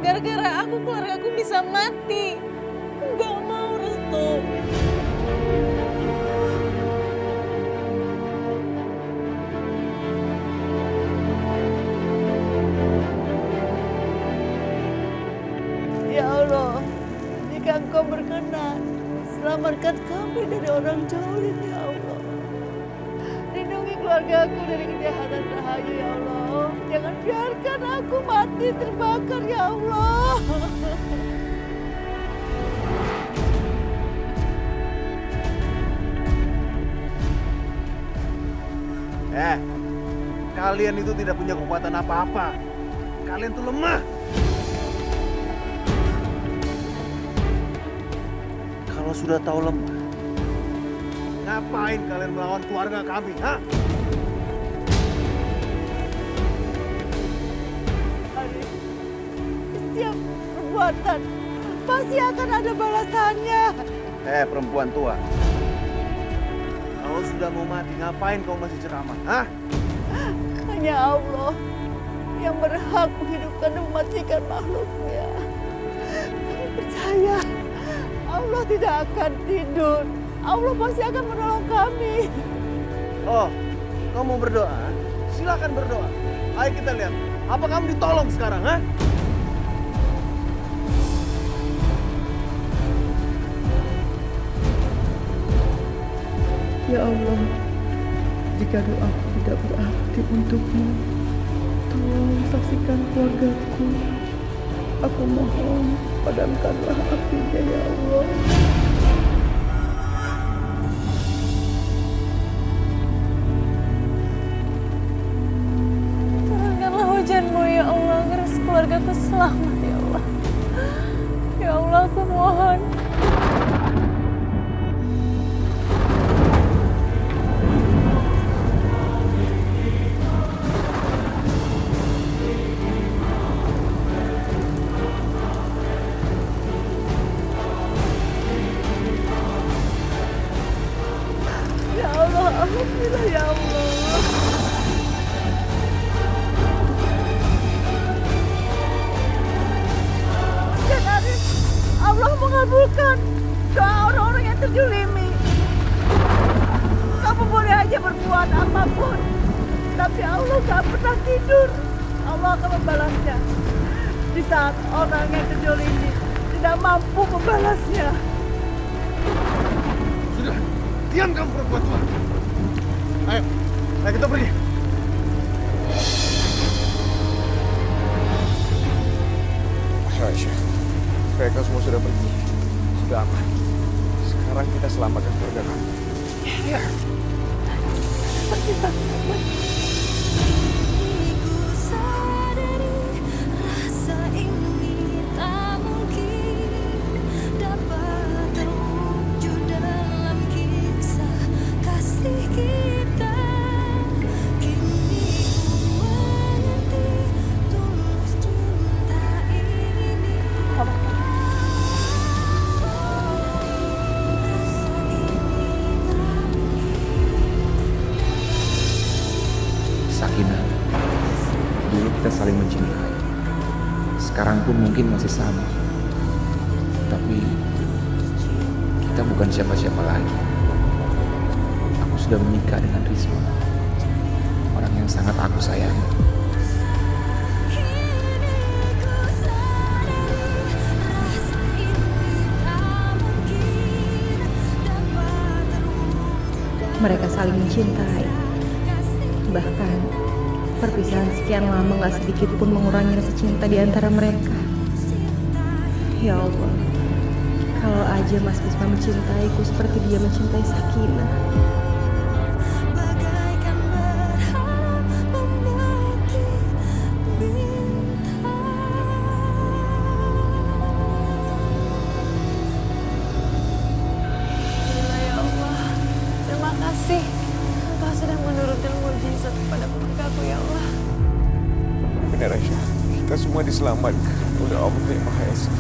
Gara-gara aku, keluargaku bisa mati. Aku gak mau, Restu. Ya Allah, jika Engkau berkenan, selamatkan kami dari orang zalim, ya Allah. Lindungi keluargaku dari kejahatan Rahayu, ya Allah. Jangan biarkan aku mati terbakar, ya Allah. Kalian itu tidak punya kekuatan apa-apa. Kalian tuh lemah. Kalau sudah tahu lemah, ngapain kalian melawan keluarga kami, ha? Arif, setiap perbuatan pasti akan ada balasannya. Perempuan tua. Kalau sudah mau mati, ngapain kau masih ceramah, ha? Hanya Allah yang berhak menghidupkan dan mematikan makhluknya. Kami percaya Allah tidak akan tidur. Allah pasti akan menolong kami. Oh, kamu mau berdoa? Silakan berdoa. Ayo kita lihat, apa kamu ditolong sekarang, ha? Ya Allah, jika doaku tidak berarti untukmu, tolong saksikan keluargaku. Aku mohon, padamkanlah apinya, ya Allah. Turunkanlah hujanmu, ya Allah, agar keluargaku selamat, ya Allah. Ya Allah, aku mohon. Alhamdulillah, ya Allah. Dan Arif, Allah mengabulkan doa orang-orang yang terjulimi. Kamu boleh aja berbuat apapun, tapi Allah gak pernah tidur. Allah akan membalasnya di saat orang yang terjulimi tidak mampu membalasnya. Sudah, diam kamu perempuan tua. Ayo kita pergi. Aisyah, mereka semua sudah pergi. Sudah aman. Sekarang kita selamatkan keluarga kami. Ya. Rasa ini tak mungkin mungkin masih sama. Tapi kita bukan siapa-siapa lagi. Aku sudah menikah dengan Risma, orang yang sangat aku sayangi. Mereka saling mencintai. Bahkan perpisahan sekian lama gak sedikit pun mengurangi rasa cinta di antara mereka. Ya Allah, kalau aja Mas Bisma mencintaiku seperti dia mencintai Sakinah. Benar Aisyah, kita semua diselamatkan oleh Allah yang Maha Esa.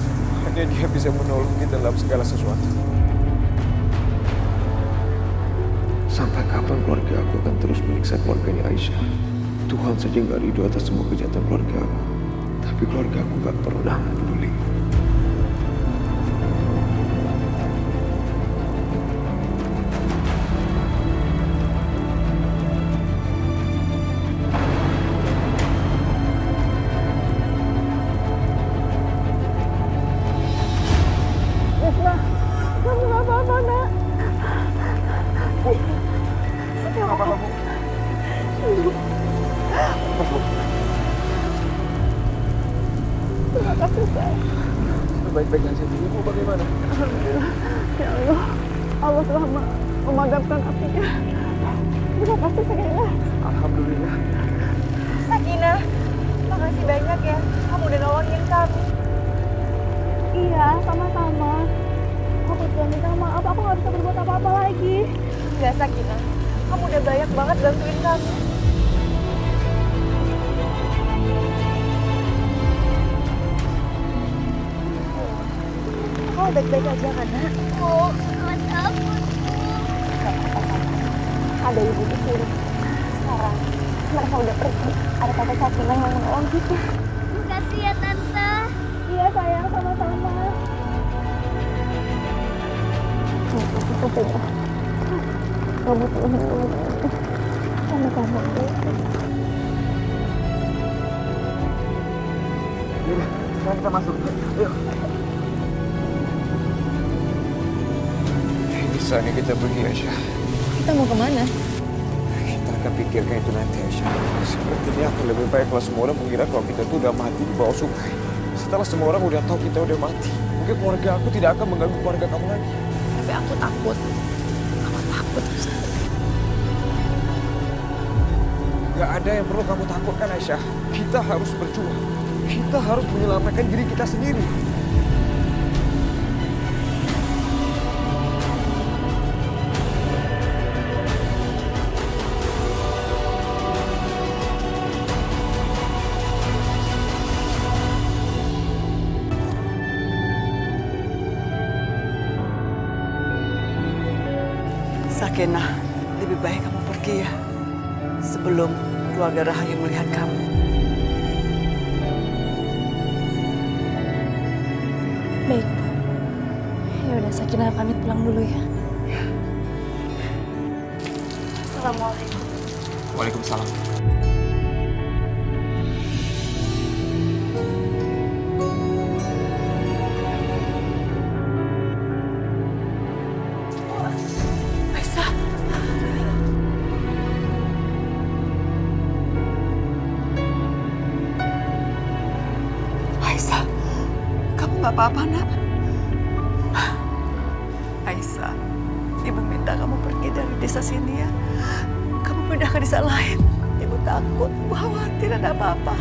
Hanya Dia bisa menolong kita dalam segala sesuatu. Sampai kapan keluarga aku akan terus menyiksa keluarganya Aisyah? Tuhan saja nggak ridho atas semua kejahatan keluarga aku. Tapi keluarga aku nggak pernah peduli. Baik-baik aja. Ibu bagaimana? Alhamdulillah. Ya Allah, Allah telah memadamkan apinya. Terima kasih Sakinah. Alhamdulillah. Sakinah, makasih banyak ya. Kamu udah nolongin kami. Iya, sama-sama. Aku cuma minta maaf, aku nggak bisa berbuat apa-apa lagi. Enggak, Sakinah. Kamu udah banyak banget bantuin kami. Kamu baik-baik aja kan, Nak? Oh, sangat takut. Ada ibu di sini. Sekarang mereka udah pergi. Ada Tante Sakinah yang menolong kita. Makasih ya, Tante. Iya sayang, sama-sama. Kamu tuh sama-sama. Yaudah, sekarang kita masuk. Yuk. Ini saatnya kita pergi Aisyah. Kita mau kemana? Kita akan pikirkan itu nanti Aisyah. Sepertinya akan lebih baik kalau semua orang mengira kalau kita tuh udah mati di bawah sungai. Setelah semua orang udah tahu kita udah mati, mungkin keluarga aku tidak akan mengganggu keluarga kamu lagi. Tapi aku takut. Aku takut. Gak ada yang perlu kamu takutkan Aisyah. Kita harus berjuang. Kita harus menyelamatkan diri kita sendiri. Sakinah, lebih baik kamu pergi ya. Sebelum keluarga Rahayu melihat kamu. Baik, Bu. Ya udah, Sakinah pamit pulang dulu ya. Assalamualaikum. Waalaikumsalam. Aisyah, kamu nggak apa-apa nak? Aisyah, ibu minta kamu pergi dari desa sini ya. Kamu pindah ke desa lain. Ibu takut, ibu khawatir ada apa-apa.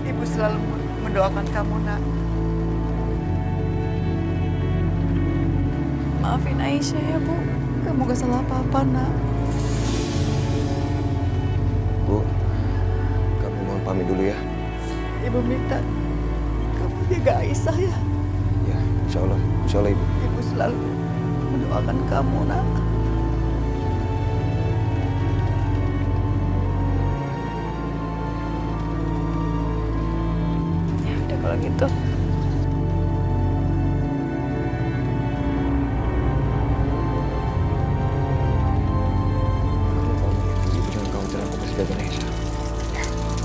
Ibu selalu mendoakan kamu nak. Maafin Aisyah ya Bu, kamu gak salah apa-apa nak. Bu, kamu mau pamit dulu ya. Ibu minta kamu jaga Aisyah ya. Ya, insya Allah Ibu. Ibu selalu mendoakan kamu nak. kalau gitu. Ibu jangan khawatir, aku pasti jagain Aisyah.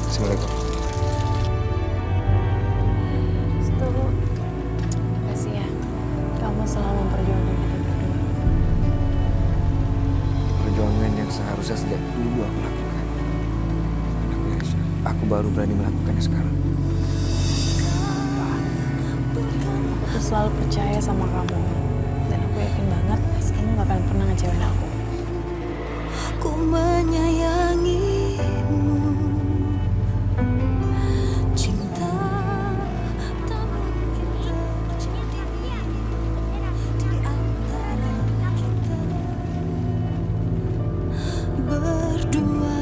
Assalamualaikum. Restu, kasih ya. Kamu selalu memperjuangkan kita berdua. Perjuangan yang seharusnya sejak dulu aku lakukan. Anakku Aisyah, aku baru berani melakukannya sekarang. Aku tuh selalu percaya sama kamu. Dan aku yakin banget kamu gak akan pernah ngecewain aku. Ku menyayangimu, cinta tak mungkin terjadi di antara kita berdua.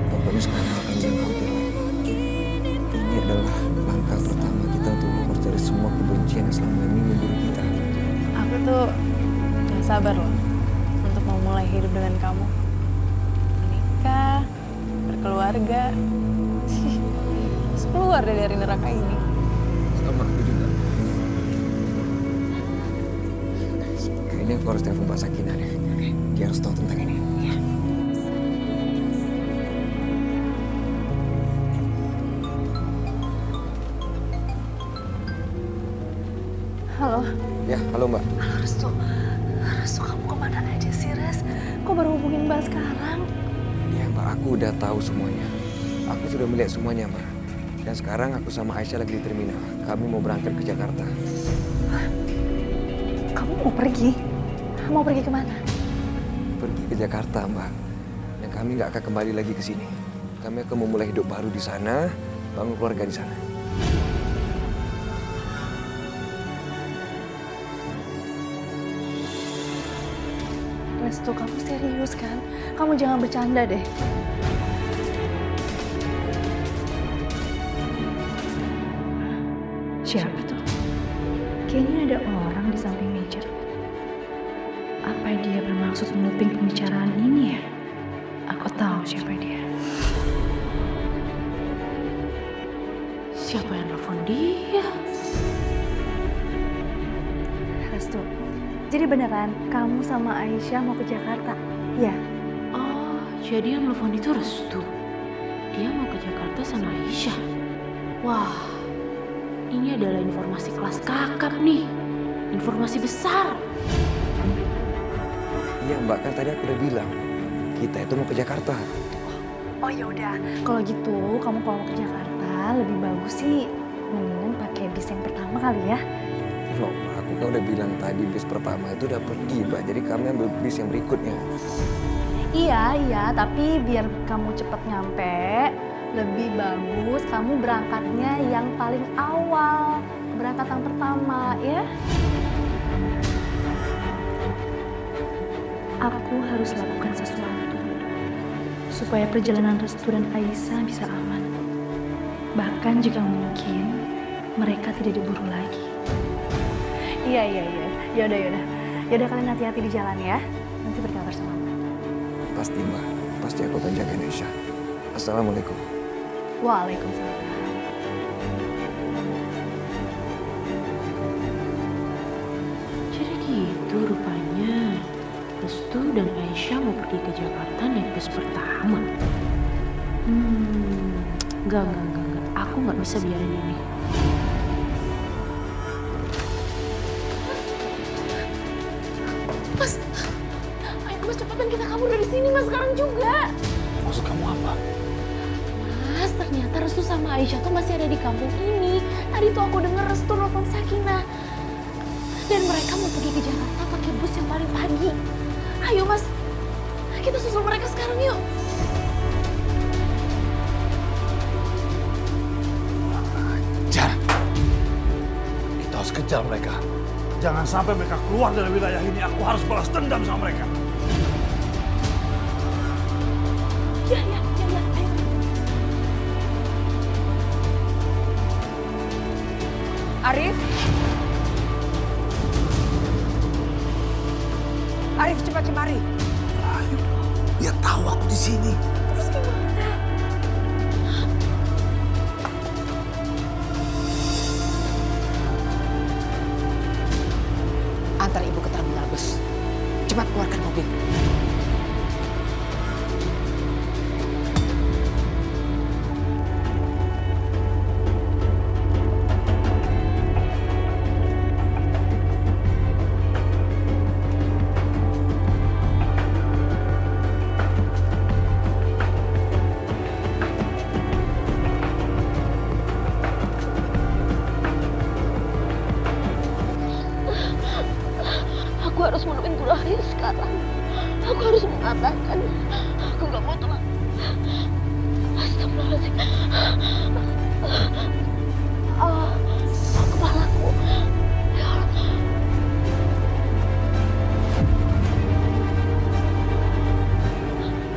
Pokoknya sekarang akan jangan khawatir lagi. Ini adalah langkah pertama kita untuk menghapus dari semua kebencian yang selama ini memburu kita. Aku tuh gak sabar loh untuk mau mulai hidup dengan kamu. Menikah, berkeluarga, terus keluar dari neraka ini. Sama aku juga. Kayaknya aku harus telepon Pak Sakinah deh. Dia harus tahu tentang ini. Halo. Ya, halo Mbak. Halo Restu, Restu kamu kemana aja sih Res? Kok baru hubungin Mbak sekarang? Ya Mbak, aku udah tahu semuanya. Aku sudah melihat semuanya Mbak. Dan sekarang aku sama Aisyah lagi di terminal. Kamu mau berangkat ke Jakarta. Kamu mau pergi? Mau pergi kemana? Pergi ke Jakarta Mbak. Dan kami nggak akan kembali lagi ke sini. Kami akan memulai hidup baru di sana, bangun keluarga di sana. Restu, kamu serius kan? Kamu jangan bercanda deh. Siapa tuh? Kayaknya ada orang di samping meja. Apa dia bermaksud menuping pembicaraan ini ya? Aku tahu siapa dia. Siapa yang nelfon dia? Restu, jadi beneran kamu sama Aisyah mau ke Jakarta? Ya. Oh, jadi yang nelfon itu Restu. Dia mau ke Jakarta sama Aisyah. Wah, ini adalah informasi kelas kakap nih. Informasi besar. Iya Mbak, kan tadi aku udah bilang. Kita itu mau ke Jakarta. Oh ya udah, kalau gitu kamu kalau mau ke Jakarta lebih bagus sih mendingan pakai bis yang pertama kali ya. Loh, aku kan udah bilang tadi bis pertama itu udah pergi Mbak. Jadi kami ambil bis yang berikutnya. Iya, tapi biar kamu cepet nyampe, lebih bagus kamu berangkatnya yang paling awal, keberangkatan pertama ya. Aku harus lakukan sesuatu supaya perjalanan Restu dan Aisyah bisa aman. Bahkan jika mungkin mereka tidak diburu lagi. Iya. Yaudah kalian hati-hati di jalan ya. Nanti berkabar sama aku. Pasti Mbak, pasti aku akan jagain Aisyah. Assalamualaikum. Waalaikumsalam. Jadi gitu rupanya. Restu dan Aisyah mau pergi ke Jakarta naik bis pertama. Enggak. Aku nggak bisa biarin ini. Mas, ayo Mas cepetan kita kabur dari sini Mas sekarang juga. Maksud kamu apa? Mas, ternyata Restu sama Aisyah tuh masih ada di kampung ini. Tadi tuh aku denger Restu nelfon Sakinah. Dan mereka mau pergi ke Jakarta pakai bus yang paling pagi. Ayo Mas, kita susul mereka sekarang yuk. Jangan. Kita harus kejar mereka. Jangan sampai mereka keluar dari wilayah ini. Aku harus balas dendam sama mereka. Ya, ayo. Arif, cepat kemari. Ayo dong. Dia tahu aku di sini. Terus gimana? Rahayu sekarang. Aku harus mengatakan. Aku gak mau telat. Astagfirullahaladzim. Kepalaku. Ya Allah.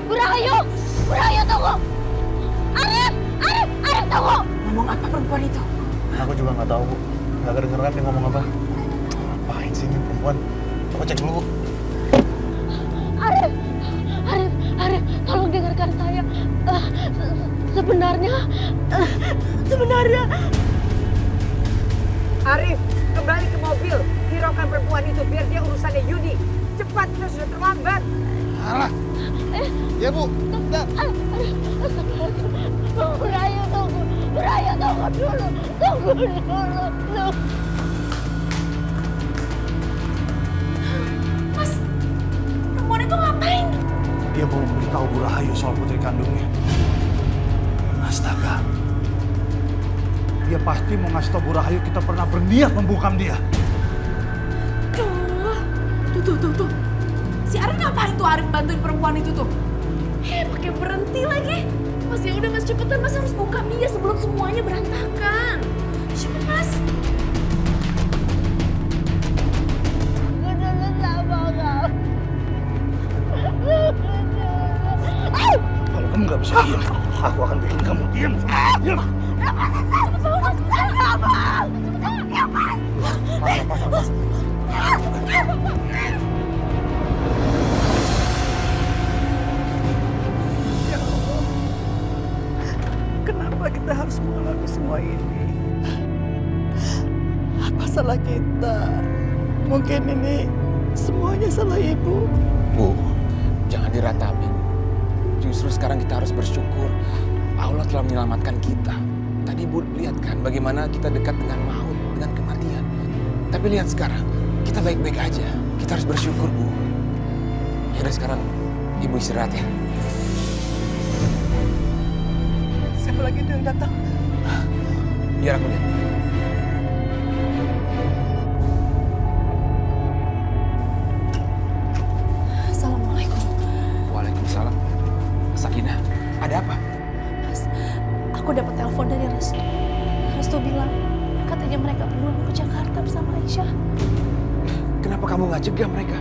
Bu Rahayu tunggu. Arif tunggu. Ngomong apa perempuan itu? Aku juga nggak tahu, Bu. Nggak kedengeran dia ngomong apa. Ngapain sih ini perempuan? Aku cek dulu, Bu. Arif, tolong dengarkan saya. Sebenarnya. Arif, kembali ke mobil. Hiraukan perempuan itu biar dia urusannya Yudi. Cepat, kita sudah terlambat. Alah. Ya, Bu. Bentar. Bu Rahayu tunggu. Bu Rahayu tunggu dulu. Tunggu dulu. Mas, perempuan itu ngapain? Dia mau memberitahu Bu Rahayu soal putri kandungnya. Astaga. Dia pasti mau ngasih tahu Bu Rahayu kita pernah berniat membungkam dia. Tuh. Si Arif ngapain tuh Arif bantuin perempuan itu tuh? Pakai berhenti lagi. Mas ya udah Mas, cepetan Mas harus bungkam dia sebelum semuanya berantakan. Cepet Mas. Kalau kamu nggak bisa diam, aku akan bikin kamu diam. Diam. Mas. Kenapa kita harus mengalami semua ini? Apa salah kita? Mungkin ini semuanya salah ibu. Bu, jangan diratapi. Justru sekarang kita harus bersyukur Allah telah menyelamatkan kita. Tadi Ibu lihat kan bagaimana kita dekat dengan maut, dengan kematian. Tapi lihat sekarang, kita baik-baik aja. Kita harus bersyukur, Bu. Yaudah sekarang Ibu istirahat ya. Siapa lagi itu yang datang? Biar aku lihat. Assalamualaikum. Waalaikumsalam. Sakinah, ada apa? Mas, aku dapat telepon dari Restu. Restu bilang katanya mereka berdua mau ke Jakarta bersama Aisyah. Kenapa kamu nggak cegah mereka?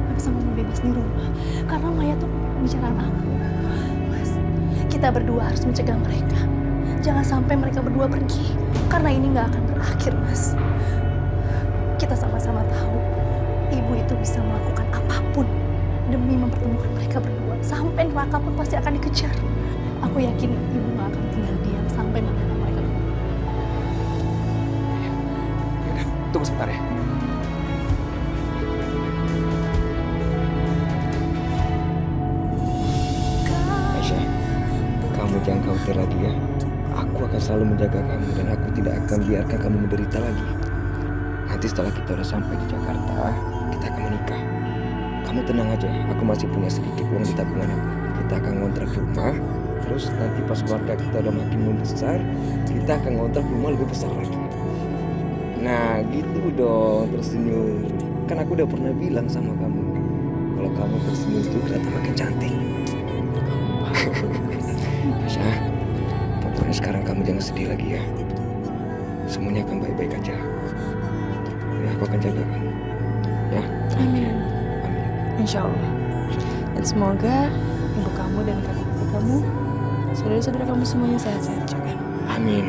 Aku bisa ngomong bebas di rumah karena Maya tuh pembicaraan aku. Mas, kita berdua harus mencegah mereka. Jangan sampai mereka berdua pergi karena ini nggak akan berakhir, Mas. Kita sama-sama tahu ibu itu bisa melakukan apapun demi mempertemukan mereka berdua. Sampai neraka pun pasti akan dikejar. Aku yakin ibu nggak akan tinggal diam sampai menemukan mereka berdua. Yaudah, tunggu sebentar ya. Aisyah, kamu jangan khawatir lagi ya. Aku akan selalu menjaga kamu dan aku tidak akan biarkan kamu menderita lagi. Nanti setelah kita udah sampai di Jakarta, kita akan menikah. Kamu tenang aja, aku masih punya sedikit uang di tabungan aku. Kita akan ngontrak rumah, terus nanti pas keluarga kita udah makin membesar, kita akan ngontrak rumah lebih besar lagi. Nah gitu dong, tersenyum. Kan aku udah pernah bilang sama kamu, kalau kamu tersenyum itu kelihatan makin cantik. Aisyah, pokoknya sekarang kamu jangan sedih lagi ya. Semuanya akan baik-baik aja. Ya, aku akan jaga kamu. Ya. Amin. Insya Allah. Dan semoga ibu kamu dan kakak kamu, saudara-saudara kamu semuanya sehat-sehat juga. Amin.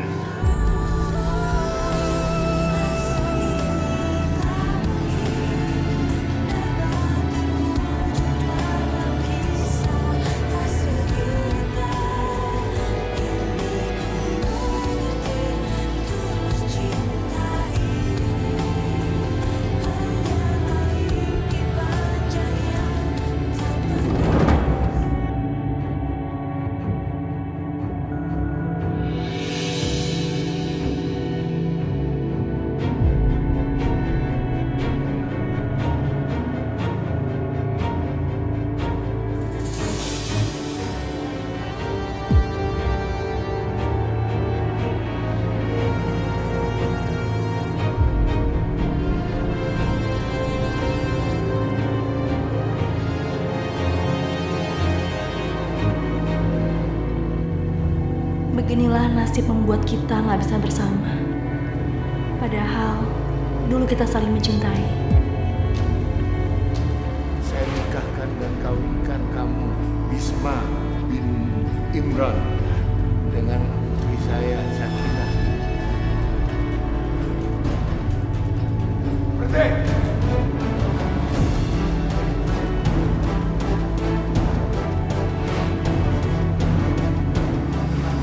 Beginilah nasib membuat kita nggak bisa bersama. Padahal dulu kita saling mencintai. Saya nikahkan dan kawinkan kamu, Bisma bin Imran, dengan istri saya, Sakinah. Berhenti!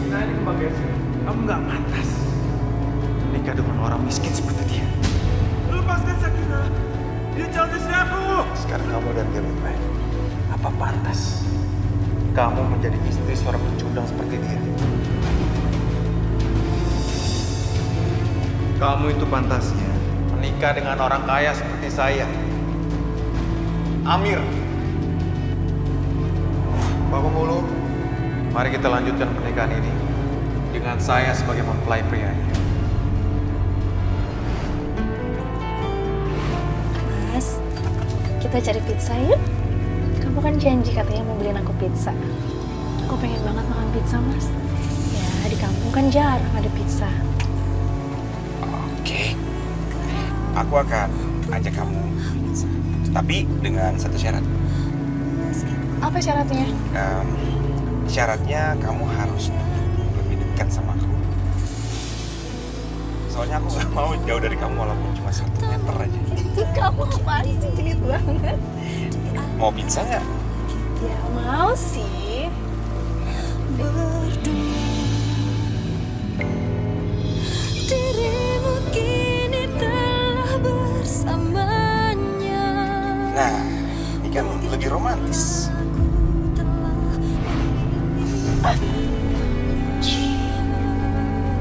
Nah, ini kebagian sih. Kamu nggak pantas menikah dengan orang miskin seperti dia. Lepaskan Sakinah! Dia calon istri aku! Sekarang kamu dan dia baik-baik. Apa pantas kamu menjadi istri seorang pecundang seperti dia? Kamu itu pantasnya menikah dengan orang kaya seperti saya, Amir. Bapak Mulu, mari kita lanjutkan pernikahan ini dengan saya sebagai mempelai prianya. Mas, kita cari pizza yuk. Kamu kan janji katanya mau beliin aku pizza. Aku pengen banget makan pizza, Mas. Ya, di kampung kan jarang ada pizza. Oke. Aku akan ajak kamu pizza. Tapi dengan satu syarat. Apa syaratnya? Syaratnya kamu harus lebih dekat sama aku. Soalnya aku gak mau jauh dari kamu walaupun cuma 1 meter aja. Kamu apaan sih, genit banget? Mau pizza nggak? Ya mau sih. Dirimu kini telah bersamanya. Nah, ini kan lebih romantis.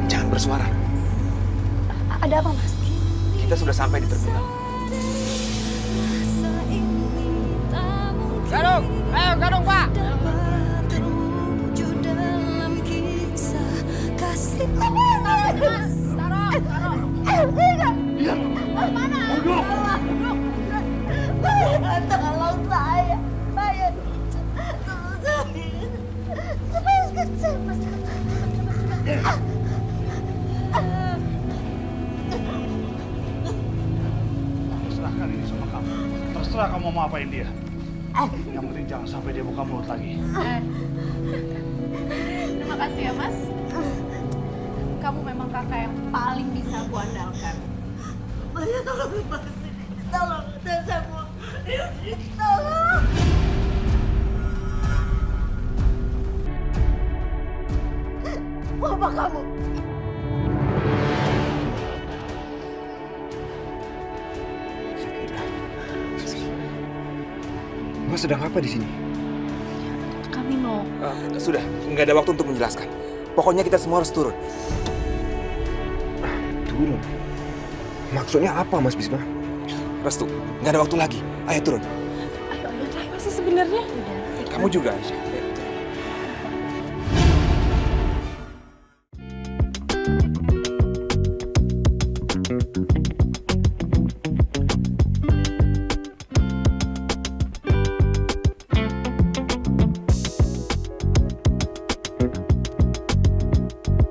Jangan bersuara. Ada apa, Mas? Kita sudah sampai di terminal. Gadung! Ayo, Gadung, Pak! Terwujud dalam kisah kasih. Tolong saya. Saya. Aku serahkan ini sama kamu. Terserah kamu mau apain dia. Yang penting jangan sampai dia buka mulut lagi. Terima kasih ya, Mas. Kamu memang kakak yang paling bisa aku andalkan. Maya, tolong lepasin. Tolong, dan saya mau. Tolong. Mau apa kamu? Mbak sedang apa di sini? Kami mau. Sudah, nggak ada waktu untuk menjelaskan. Pokoknya kita semua harus turun. Turun? Maksudnya apa, Mas Bisma? Restu, nggak ada waktu lagi. Ayo turun. Ayo, apa sih sebenarnya? Kamu juga, Aisyah.